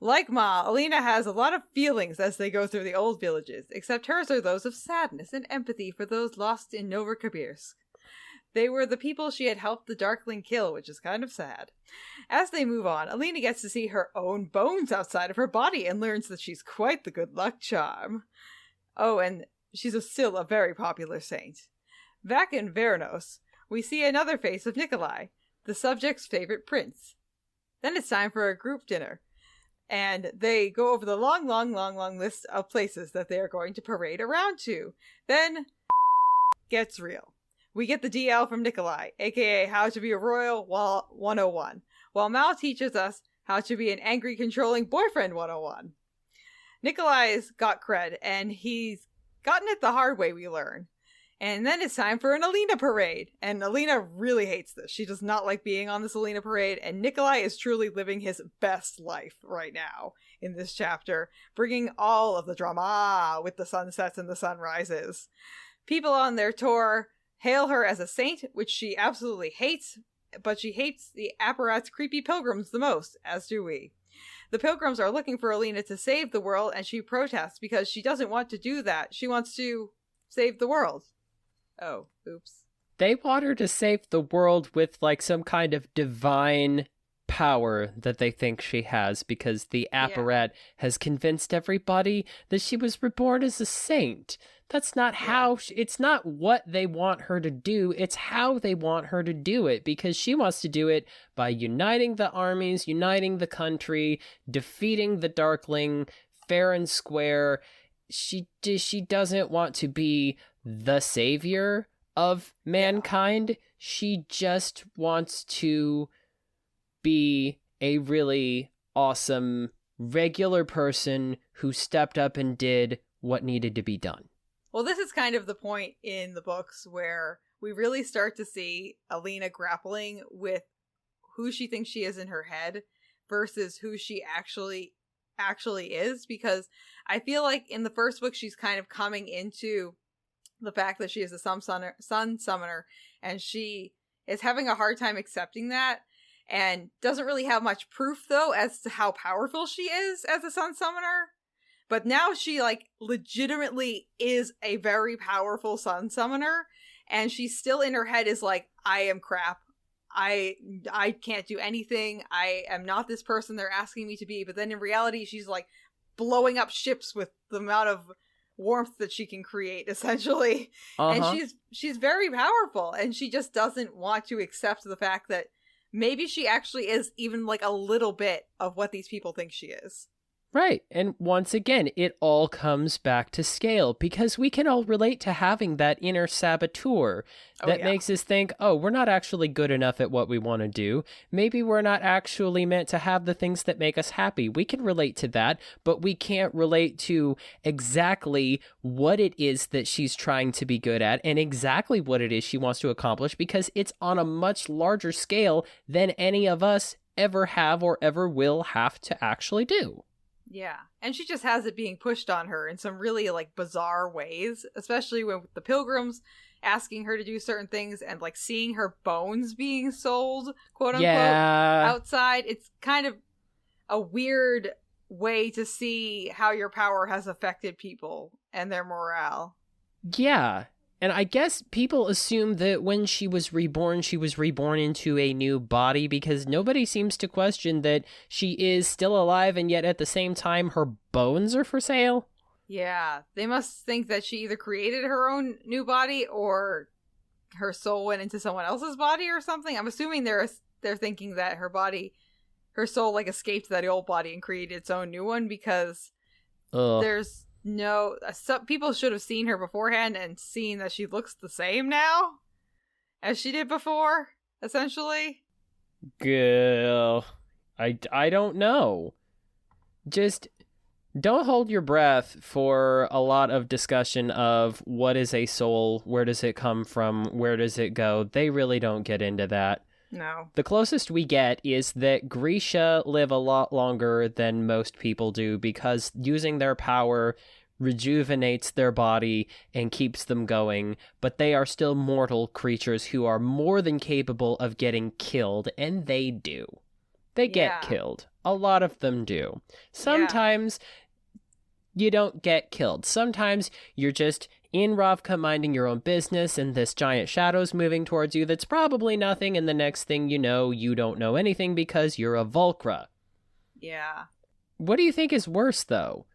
Like Mal, Alina has a lot of feelings as they go through the old villages, except hers are those of sadness and empathy for those lost in Novosibirsk. They were the people she had helped the Darkling kill, which is kind of sad. As they move on, Alina gets to see her own bones outside of her body and learns that she's quite the good luck charm. Oh, and she's still a very popular saint. Back in Vernos, we see another face of Nikolai, the subject's favorite prince. Then it's time for a group dinner, and they go over the long list of places that they are going to parade around to. Then gets real. We get the DL from Nikolai, aka How to Be a Royal 101, while Mal teaches us how to be an angry, controlling boyfriend 101. Nikolai's got cred, and he's gotten it the hard way, we learn. And then it's time for an Alina Parade, and Alina really hates this. She does not like being on this Alina Parade, and Nikolai is truly living his best life right now in this chapter, bringing all of the drama with the sunsets and the sunrises. People on their tour hail her as a saint, which she absolutely hates, but she hates the apparat's creepy pilgrims the most, as do we. The pilgrims are looking for Alina to save the world, and she protests because she doesn't want to do that. She wants to save the world. Oh, oops. They want her to save the world with, like, some kind of divine power that they think she has, because the apparat has convinced everybody that she was reborn as a saint. That's not how, it's not what they want her to do, it's how they want her to do it, because she wants to do it by uniting the armies, uniting the country, defeating the Darkling, fair and square. She doesn't want to be the savior of mankind. She just wants to be a really awesome regular person who stepped up and did what needed to be done. Well, this is kind of the point in the books where we really start to see Alina grappling with who she thinks she is in her head versus who she actually is, because I feel like in the first book she's kind of coming into the fact that she is a sun summoner, and she is having a hard time accepting that, and doesn't really have much proof though as to how powerful she is as a sun summoner. But now she, like, legitimately is a very powerful sun summoner, and she's still in her head is like, I am crap. I can't do anything. I am not this person they're asking me to be. But then in reality, she's, like, blowing up ships with the amount of warmth that she can create, essentially. And she's very powerful, and she just doesn't want to accept the fact that maybe she actually is even, like, a little bit of what these people think she is. Right. And once again, it all comes back to scale, because we can all relate to having that inner saboteur that makes us think, oh, we're not actually good enough at what we want to do. Maybe we're not actually meant to have the things that make us happy. We can relate to that, but we can't relate to exactly what it is that she's trying to be good at and exactly what it is she wants to accomplish, because it's on a much larger scale than any of us ever have or ever will have to actually do. Yeah, and she just has it being pushed on her in some really, like, bizarre ways, especially with the pilgrims asking her to do certain things and, like, seeing her bones being sold, quote-unquote, outside. It's kind of a weird way to see how your power has affected people and their morale. Yeah, and I guess people assume that when she was reborn into a new body, because nobody seems to question that she is still alive, and yet at the same time her bones are for sale. Yeah, they must think that she either created her own new body or her soul went into someone else's body or something. I'm assuming they're thinking that her soul, like, escaped that old body and created its own new one, because there's no, some people should have seen her beforehand and seen that she looks the same now as she did before, essentially. Girl, I don't know. Just don't hold your breath for a lot of discussion of what is a soul, where does it come from, where does it go. They really don't get into that. No. The closest we get is that Grisha live a lot longer than most people do because using their power rejuvenates their body and keeps them going, but they are still mortal creatures who are more than capable of getting killed, and they do. They get killed. A lot of them do. Sometimes you don't get killed. Sometimes you're just in Ravka minding your own business, and this giant shadow's moving towards you that's probably nothing, and the next thing you know, you don't know anything because you're a Volcra. Yeah. What do you think is worse, though?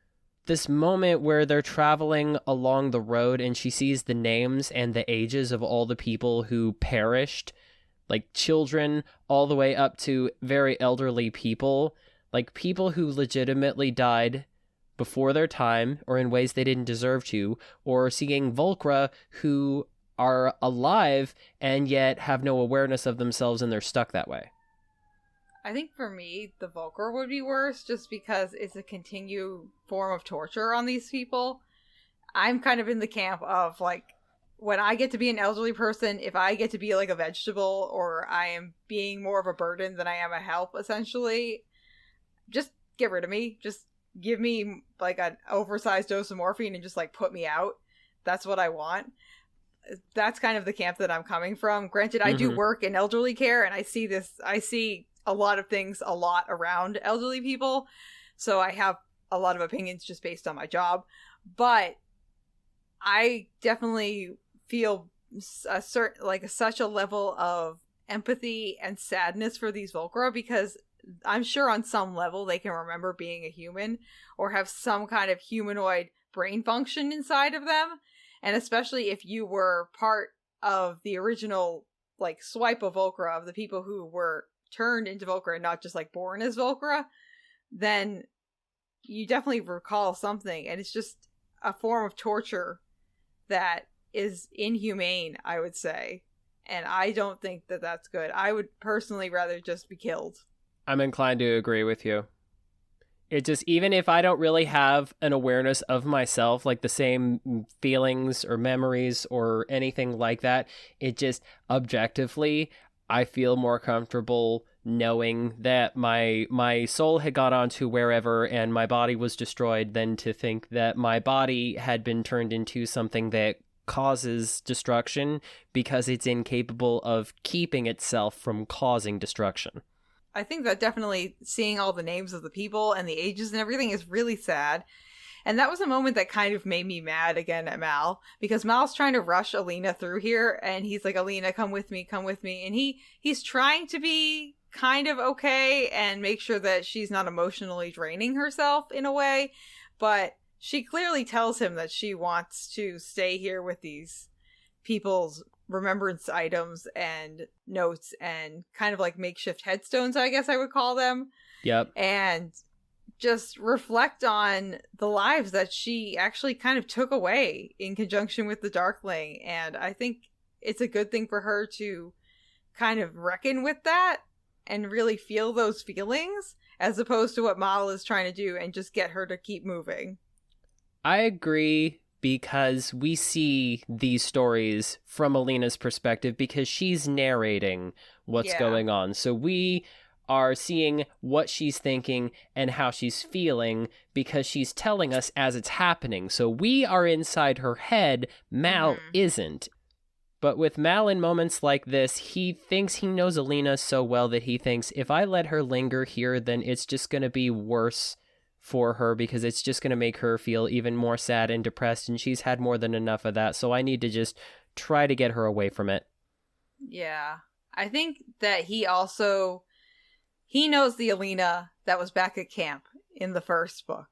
This moment where they're traveling along the road and she sees the names and the ages of all the people who perished, like children all the way up to very elderly people, like people who legitimately died before their time or in ways they didn't deserve to, or seeing Volcra who are alive and yet have no awareness of themselves and they're stuck that way. I think for me, the Volcra would be worse just because it's a continued form of torture on these people. I'm kind of in the camp of, like, when I get to be an elderly person, if I get to be like a vegetable or I am being more of a burden than I am a help, essentially, just get rid of me. Just give me like an oversized dose of morphine and just like put me out. That's what I want. That's kind of the camp that I'm coming from. Granted, I do work in elderly care and I see a lot of things a lot around elderly people, so I have a lot of opinions just based on my job, but I definitely feel such a level of empathy and sadness for these Volcra, because I'm sure on some level they can remember being a human or have some kind of humanoid brain function inside of them, and especially if you were part of the original like swipe of Volcra, of the people who were turned into Volcra and not just like born as Volcra, then you definitely recall something, and it's just a form of torture that is inhumane, I would say, and I don't think that that's good. I would personally rather just be killed. I'm inclined to agree with you. It just, even if I don't really have an awareness of myself, like the same feelings or memories or anything like that, it just objectively, I feel more comfortable knowing that my soul had gone on to wherever and my body was destroyed than to think that my body had been turned into something that causes destruction because it's incapable of keeping itself from causing destruction. I think that definitely seeing all the names of the people and the ages and everything is really sad. And that was a moment that kind of made me mad again at Mal, because Mal's trying to rush Alina through here, and he's like, Alina, come with me. And he's trying to be kind of okay and make sure that she's not emotionally draining herself in a way, but she clearly tells him that she wants to stay here with these people's remembrance items and notes and kind of like makeshift headstones, I guess I would call them. Yep. And just reflect on the lives that she actually kind of took away in conjunction with the Darkling. And I think it's a good thing for her to kind of reckon with that and really feel those feelings, as opposed to what Mal is trying to do and just get her to keep moving. I agree, because we see these stories from Alina's perspective because she's narrating what's going on. So we are seeing what she's thinking and how she's feeling because she's telling us as it's happening. So we are inside her head. Mal isn't. But with Mal in moments like this, he thinks he knows Alina so well that he thinks, if I let her linger here, then it's just going to be worse for her because it's just going to make her feel even more sad and depressed, and she's had more than enough of that. So I need to just try to get her away from it. Yeah. I think that he knows the Alina that was back at camp in the first book.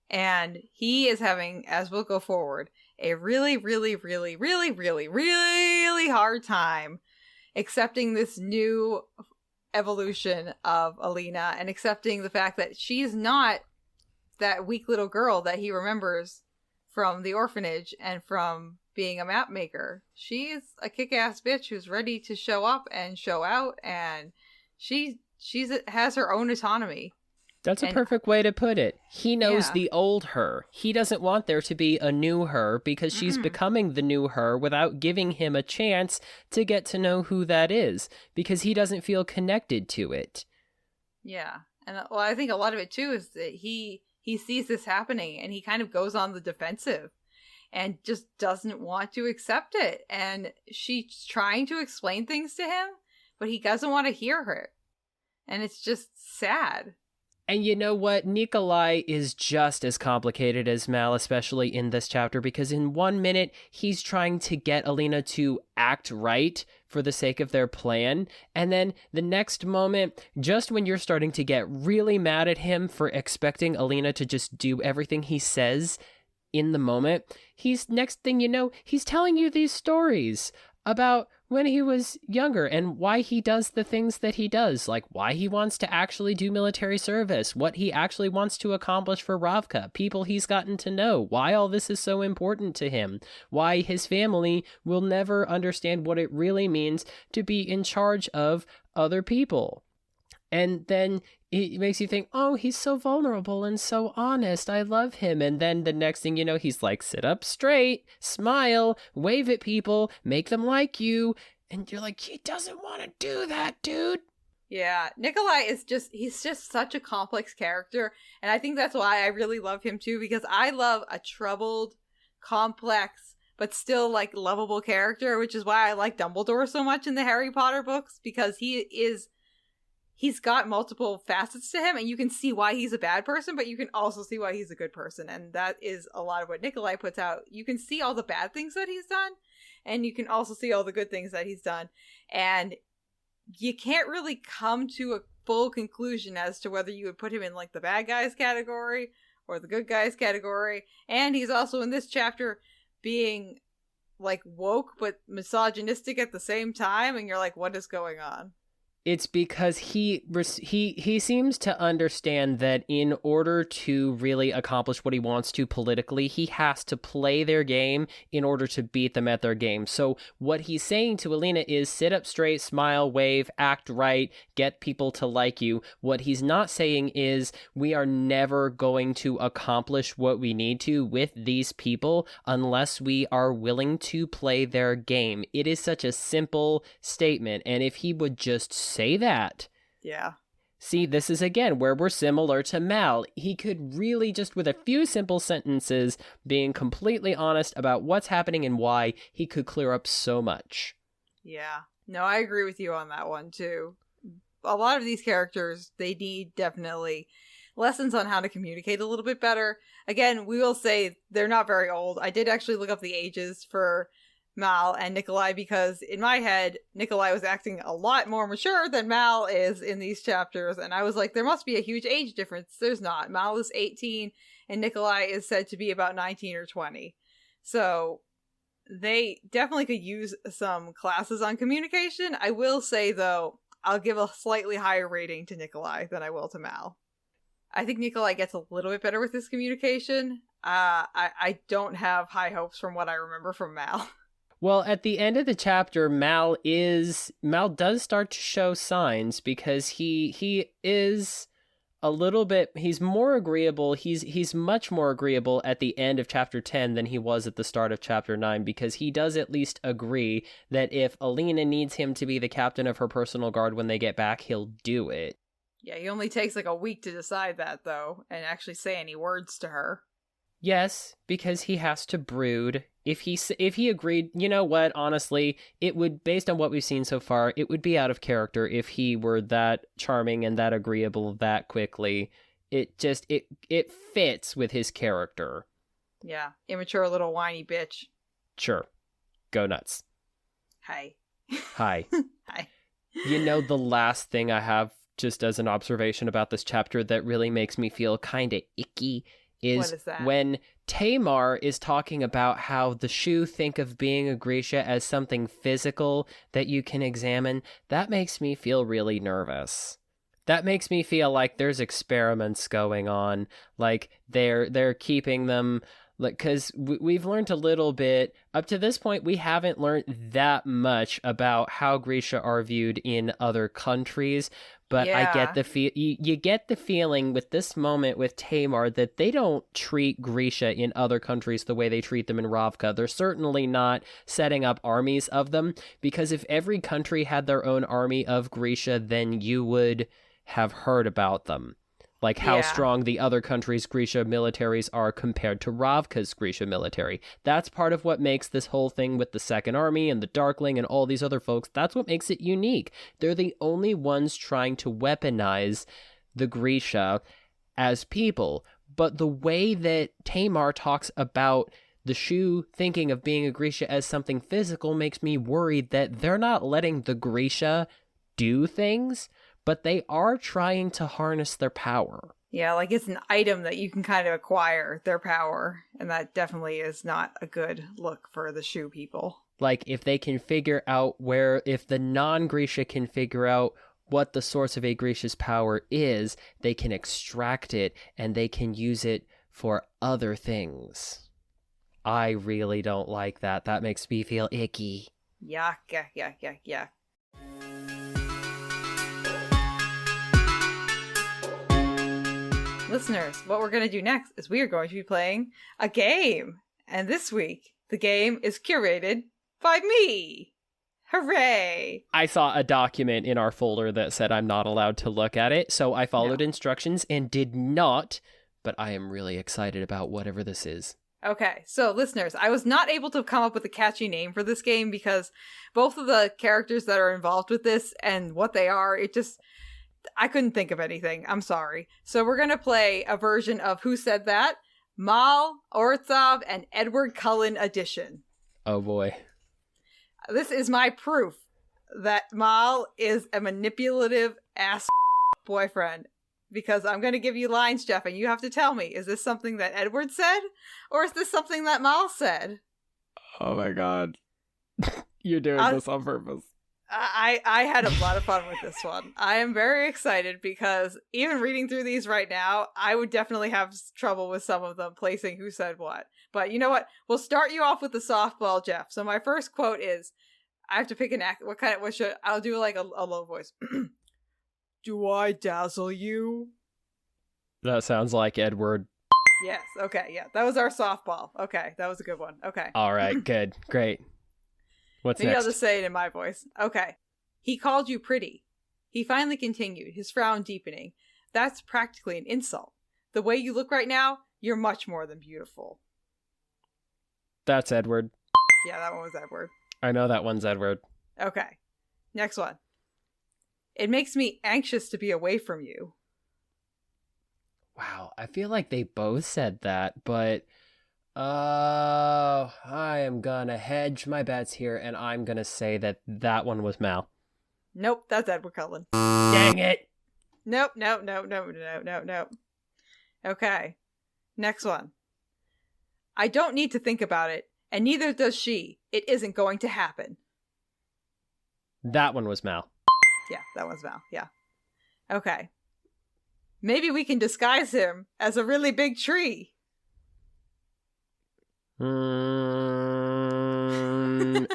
And he is having, as we'll go forward, a really, really, really, really, really, really hard time accepting this new evolution of Alina and accepting the fact that she's not that weak little girl that he remembers from the orphanage and from being a map maker. She's a kick-ass bitch who's ready to show up and show out, and she has her own autonomy. That's a perfect way to put it. He knows the old her. He doesn't want there to be a new her because she's becoming the new her without giving him a chance to get to know who that is because he doesn't feel connected to it. Yeah. And well, I think a lot of it too is that he sees this happening and he kind of goes on the defensive and just doesn't want to accept it. And she's trying to explain things to him, but he doesn't want to hear her. And it's just sad. And you know what? Nikolai is just as complicated as Mal, especially in this chapter, because in 1 minute, he's trying to get Alina to act right for the sake of their plan. And then the next moment, just when you're starting to get really mad at him for expecting Alina to just do everything he says in the moment, next thing you know, he's telling you these stories about when he was younger and why he does the things that he does, like why he wants to actually do military service, what he actually wants to accomplish for Ravka, people he's gotten to know, why all this is so important to him, why his family will never understand what it really means to be in charge of other people. And then it makes you think, oh, he's so vulnerable and so honest. I love him. And then the next thing you know, he's like, sit up straight, smile, wave at people, make them like you. And you're like, he doesn't want to do that, dude. Yeah, Nikolai he's just such a complex character. And I think that's why I really love him too, because I love a troubled, complex, but still like lovable character, which is why I like Dumbledore so much in the Harry Potter books, because he's got multiple facets to him, and you can see why he's a bad person, but you can also see why he's a good person. And that is a lot of what Nikolai puts out. You can see all the bad things that he's done, and you can also see all the good things that he's done. And you can't really come to a full conclusion as to whether you would put him in like the bad guys category or the good guys category. And he's also in this chapter being like woke but misogynistic at the same time, and you're like, what is going on? It's because he seems to understand that in order to really accomplish what he wants to politically, he has to play their game in order to beat them at their game. So what he's saying to Alina is sit up straight, smile, wave, act right, get people to like you. What he's not saying is we are never going to accomplish what we need to with these people unless we are willing to play their game. It is such a simple statement, and if he would just say that. Yeah. See, this is again where we're similar to Mal. He could really just with a few simple sentences, being completely honest about what's happening and why, he could clear up so much. Yeah. No, I agree with you on that one too. A lot of these characters, they need definitely lessons on how to communicate a little bit better. Again, we will say they're not very old. I did actually look up the ages for Mal and Nikolai, because in my head, Nikolai was acting a lot more mature than Mal is in these chapters, and I was like, there must be a huge age difference. There's not. Mal is 18, and Nikolai is said to be about 19 or 20. So they definitely could use some classes on communication. I will say, though, I'll give a slightly higher rating to Nikolai than I will to Mal. I think Nikolai gets a little bit better with his communication. I don't have high hopes from what I remember from Mal. Well, at the end of the chapter, Mal does start to show signs, because he is a little bit, he's more agreeable. He's much more agreeable at the end of chapter 10 than he was at the start of chapter 9, because he does at least agree that if Alina needs him to be the captain of her personal guard when they get back, he'll do it. Yeah, he only takes like a week to decide that, though, and actually say any words to her. Yes, because he has to brood. If he agreed, you know what, honestly, it would, based on what we've seen so far, it would be out of character if he were that charming and that agreeable that quickly. It just, it fits with his character. Yeah, immature little whiny bitch. Sure. Go nuts. Hi. Hi. Hi. You know, the last thing I have just as an observation about this chapter that really makes me feel kind of icky is when Tamar is talking about how the Shu think of being a Grisha as something physical that you can examine. That makes me feel really nervous. That makes me feel like there's experiments going on, like they're keeping them Because we've learned a little bit. Up to this point, we haven't learned that much about how Grisha are viewed in other countries. But I get you get the feeling with this moment with Tamar that they don't treat Grisha in other countries the way they treat them in Ravka. They're certainly not setting up armies of them, because if every country had their own army of Grisha, then you would have heard about them. Like how strong the other countries' Grisha militaries are compared to Ravka's Grisha military. That's part of what makes this whole thing with the Second Army and the Darkling and all these other folks, that's what makes it unique. They're the only ones trying to weaponize the Grisha as people. But the way that Tamar talks about the Shu thinking of being a Grisha as something physical makes me worried that they're not letting the Grisha do things, but they are trying to harness their power. Yeah, like it's an item that you can kind of acquire their power, and that definitely is not a good look for the Shu people. Like, if they can figure out if the non-Grisha can figure out what the source of a Grisha's power is, they can extract it, and they can use it for other things. I really don't like that. That makes me feel icky. Yeah. Listeners, what we're going to do next is we are going to be playing a game. And this week, the game is curated by me. Hooray! I saw a document in our folder that said I'm not allowed to look at it, so I followed instructions and did not, but I am really excited about whatever this is. Okay, so listeners, I was not able to come up with a catchy name for this game because both of the characters that are involved with this and what they are, I couldn't think of anything. I'm sorry. So we're going to play a version of Who Said That? Mal, Orzhov, and Edward Cullen edition. Oh boy. This is my proof that Mal is a manipulative ass boyfriend. Because I'm going to give you lines, Jeff, and you have to tell me, is this something that Edward said? Or is this something that Mal said? Oh my god. You're doing this on purpose. I had a lot of fun with this one. I am very excited because even reading through these right now, I would definitely have trouble with some of them placing who said what. But you know what? We'll start you off with the softball, Jeff. So my first quote is, I have to pick an act. I'll do like a low voice. Do I dazzle you? That sounds like Edward. Yes. Okay. Yeah. That was our softball. Okay. That was a good one. Okay. All right. Good. Great. What's Maybe next? I'll just say it in my voice. Okay. He called you pretty. He finally continued, his frown deepening. That's practically an insult. The way you look right now, you're much more than beautiful. That's Edward. Yeah, that one was Edward. I know that one's Edward. Okay. Next one. It makes me anxious to be away from you. Wow, I feel like they both said that, but I am gonna hedge my bets here, and I'm gonna say that one was Mal. Nope, that's Edward Cullen. Dang it! Nope. Okay. Next one. I don't need to think about it, and neither does she. It isn't going to happen. That one was Mal. Yeah, that one's Mal. Yeah. Okay. Maybe we can disguise him as a really big tree.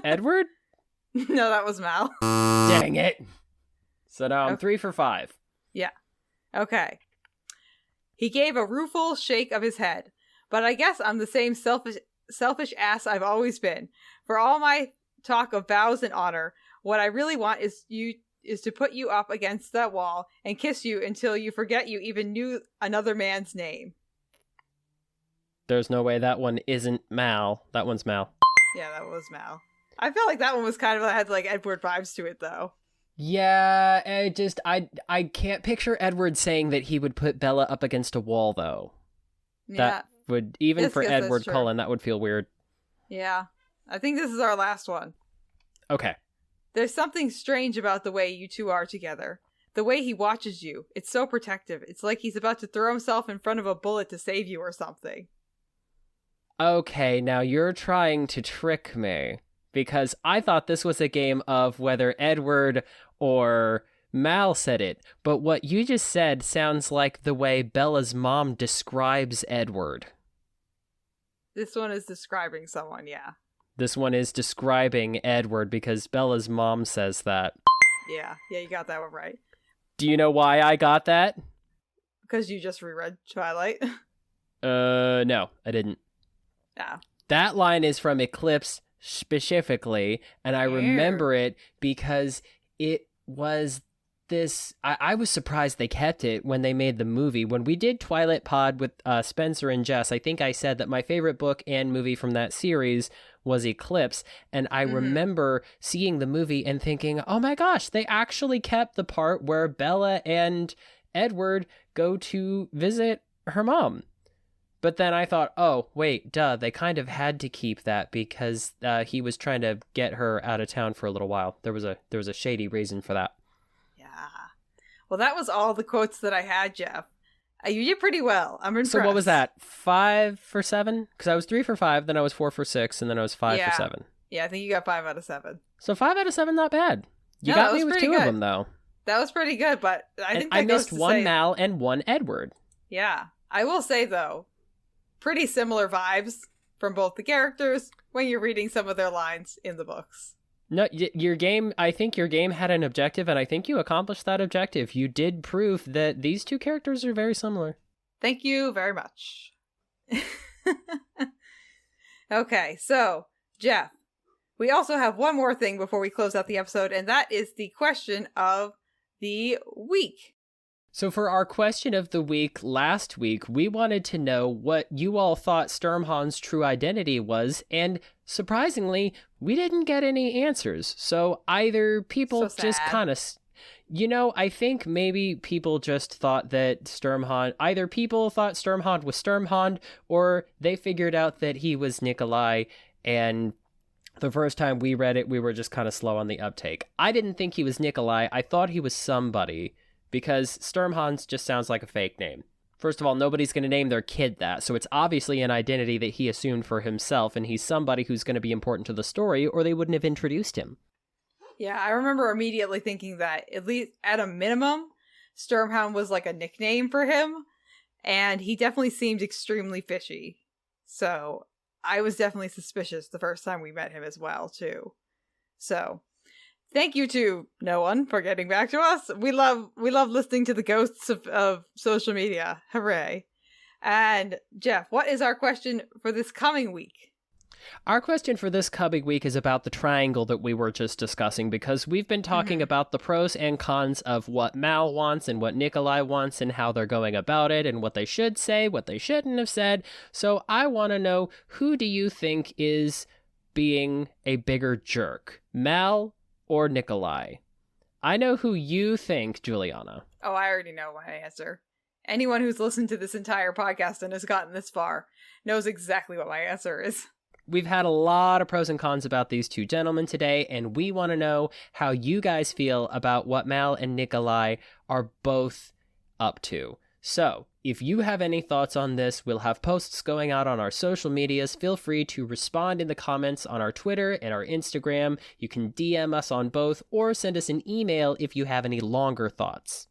Edward? No, that was Mal. Dang it. So now I'm 3 for 5. Yeah. Okay. He gave a rueful shake of his head. But I guess I'm the same selfish ass I've always been. For all my talk of vows and honor, what I really want is to put you up against that wall and kiss you until you forget you even knew another man's name. There's no way that one isn't Mal. That one's Mal. Yeah, that was Mal. I felt like that one was kind of had like Edward vibes to it, though. Yeah, I can't picture Edward saying that he would put Bella up against a wall, though. Yeah. That would, even for Edward Cullen, that would feel weird. Yeah. I think this is our last one. Okay. There's something strange about the way you two are together. The way he watches you. It's so protective. It's like he's about to throw himself in front of a bullet to save you or something. Okay, now you're trying to trick me. Because I thought this was a game of whether Edward or Mal said it. But what you just said sounds like the way Bella's mom describes Edward. This one is describing someone, yeah. This one is describing Edward because Bella's mom says that. Yeah, you got that one right. Do you know why I got that? Because you just reread Twilight. No, I didn't. Yeah. That line is from Eclipse specifically, and I remember it because it was this... I was surprised they kept it when they made the movie. When we did Twilight Pod with Spencer and Jess, I think I said that my favorite book and movie from that series was Eclipse, and I remember seeing the movie and thinking, oh my gosh, they actually kept the part where Bella and Edward go to visit her mom. But then I thought, oh, wait, duh, they kind of had to keep that because he was trying to get her out of town for a little while. There was a shady reason for that. Yeah. Well, that was all the quotes that I had, Jeff. You did pretty well. I'm impressed. So what was that? 5 for 7? Because I was 3 for 5, then I was 4 for 6, and then I was 5 for 7. Yeah, I think you got 5 out of 7. So 5 out of 7, not bad. You got me with 2 of them, though. That was pretty good, but I think I missed 1 Mal and 1 Edward. Yeah. I will say, though, pretty similar vibes from both the characters when you're reading some of their lines in the books. No, I think your game had an objective, and I think you accomplished that objective. You did prove that these 2 characters are very similar. Thank you very much. Okay, so, Jeff, we also have one more thing before we close out the episode, and that is the question of the week. So for our question of the week last week, we wanted to know what you all thought Sturmhond's true identity was, and surprisingly, we didn't get any answers. So either people just kind of... I think maybe people just thought that either people thought Sturmhond was Sturmhond, or they figured out that he was Nikolai, and the first time we read it, we were just kind of slow on the uptake. I didn't think he was Nikolai. I thought he was somebody, because Sturmhond just sounds like a fake name. First of all, nobody's going to name their kid that, so it's obviously an identity that he assumed for himself, and he's somebody who's going to be important to the story, or they wouldn't have introduced him. Yeah, I remember immediately thinking that, at least at a minimum, Sturmhond was like a nickname for him, and he definitely seemed extremely fishy. So I was definitely suspicious the first time we met him as well, too. So... thank you to no one for getting back to us. We love listening to the ghosts of social media. Hooray. And Jeff, what is our question for this coming week? Our question for this coming week is about the triangle that we were just discussing, because we've been talking about the pros and cons of what Mal wants and what Nikolai wants and how they're going about it and what they should say, what they shouldn't have said. So I want to know, who do you think is being a bigger jerk? Mal or Nikolai? I know who you think, Juliana. Oh, I already know my answer. Anyone who's listened to this entire podcast and has gotten this far knows exactly what my answer is. We've had a lot of pros and cons about these 2 gentlemen today, and we want to know how you guys feel about what Mal and Nikolai are both up to. So, if you have any thoughts on this, we'll have posts going out on our social medias. Feel free to respond in the comments on our Twitter and our Instagram. You can DM us on both, or send us an email if you have any longer thoughts.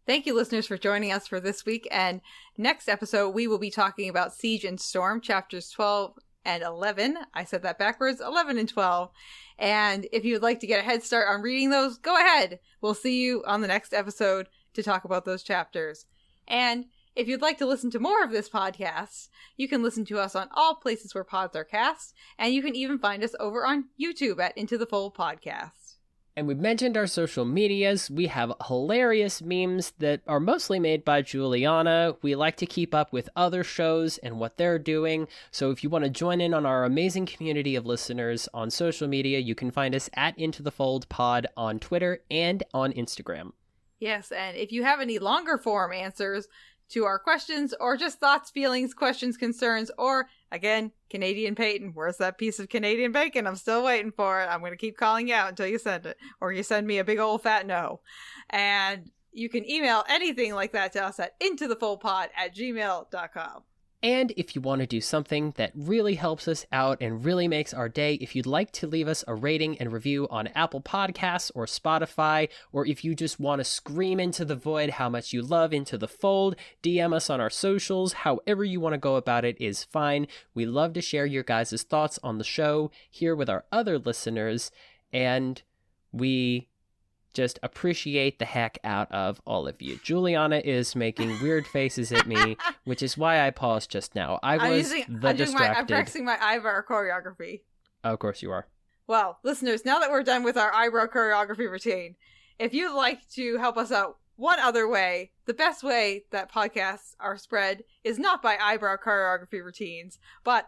Thank you, listeners, for joining us for this week. And next episode, we will be talking about Siege and Storm, chapters 12 and 11. I said that backwards, 11 and 12. And if you would like to get a head start on reading those, go ahead. We'll see you on the next episode to talk about those chapters. And if you'd like to listen to more of this podcast, you can listen to us on all places where pods are cast, and you can even find us over on YouTube at Into the Fold Podcast. And we've mentioned our social medias. We have hilarious memes that are mostly made by Juliana. We like to keep up with other shows and what they're doing. So if you want to join in on our amazing community of listeners on social media, you can find us at Into the Fold Pod on Twitter and on Instagram. Yes, and if you have any longer form answers to our questions, or just thoughts, feelings, questions, concerns, or, again, Canadian Peyton, where's that piece of Canadian bacon? I'm still waiting for it. I'm going to keep calling you out until you send it, or you send me a big old fat no. And you can email anything like that to us at intothefoldpod@gmail.com. And if you want to do something that really helps us out and really makes our day, if you'd like to leave us a rating and review on Apple Podcasts or Spotify, or if you just want to scream into the void how much you love Into the Fold, DM us on our socials. However you want to go about it is fine. We love to share your guys' thoughts on the show here with our other listeners, and we just appreciate the heck out of all of you. Juliana is making weird faces at me, which is why I paused just now. I'm practicing my eyebrow choreography. Oh, of course you are. Well, listeners, now that we're done with our eyebrow choreography routine, if you'd like to help us out one other way, the best way that podcasts are spread is not by eyebrow choreography routines, but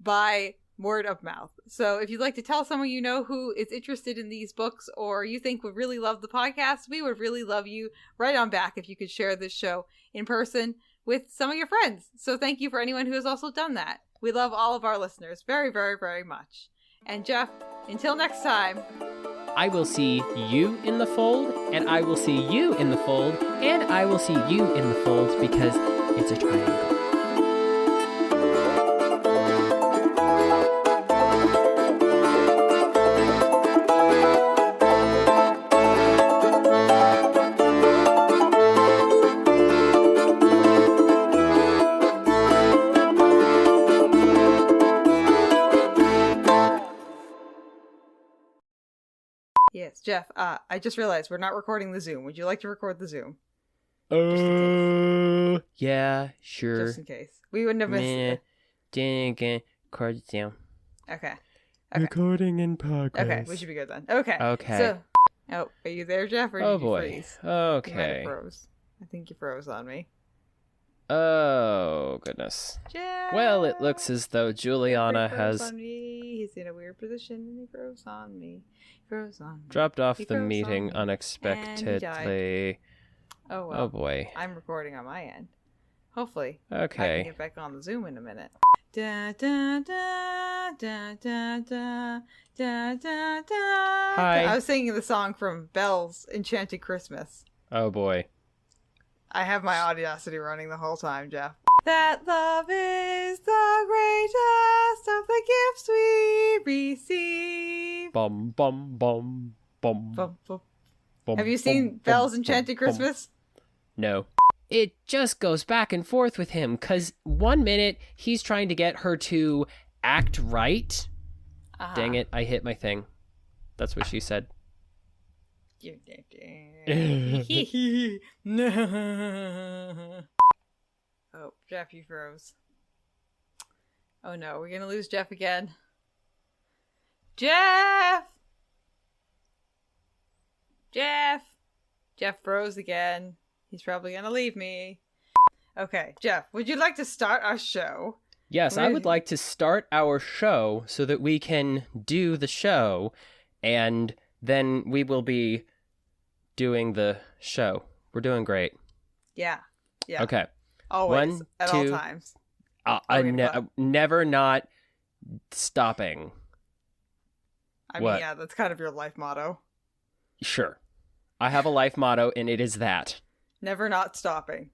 by word of mouth. So if you'd like to tell someone you know who is interested in these books or you think would really love the podcast, we would really love you right on back if you could share this show in person with some of your friends. So thank you for anyone who has also done that. We love all of our listeners very, very, very much. And Jeff, until next time, I will see you in the fold, and I will see you in the fold, and I will see you in the fold, because it's a triangle. Yes, Jeff, I just realized we're not recording the Zoom. Would you like to record the Zoom? Yeah, sure. Just in case. We wouldn't have missed it. Record it down. Okay. Recording in progress. Okay, we should be good then. Okay. So, are you there, Jeff? Or did you freeze? Okay. You might have froze. I think you froze on me. Oh, goodness. Jeff! Well, it looks as though Juliana has on me. He's in a weird position and he froze on me. dropped off the meeting unexpectedly. Oh, well. Oh, boy. I'm recording on my end. Hopefully. Okay. I can get back on the Zoom in a minute. Da, da, da, da, da, da, da, da, da. Hi. I was singing the song from Belle's Enchanted Christmas. Oh, boy. I have my Audacity running the whole time, Jeff. That love is the greatest of the gifts we receive. Bum, bum, bum, bum. Bum, bum. Bum, Have you seen bum, Belle's bum, Enchanted bum, Christmas? No. It just goes back and forth with him, because 1 minute he's trying to get her to act right. Uh-huh. Dang it, I hit my thing. That's what she said. No. Oh, Jeff, you froze. Oh no, we're gonna lose Jeff again. Jeff! Jeff froze again. He's probably gonna leave me. Okay, Jeff, would you like to start our show? Yes, I would like to start our show so that we can do the show, and then we will be doing the show. We're doing great. Yeah. Okay. Always. 1, at 2, all times. Never not stopping. I mean, yeah, that's kind of your life motto. Sure. I have a life motto, and it is that. Never not stopping.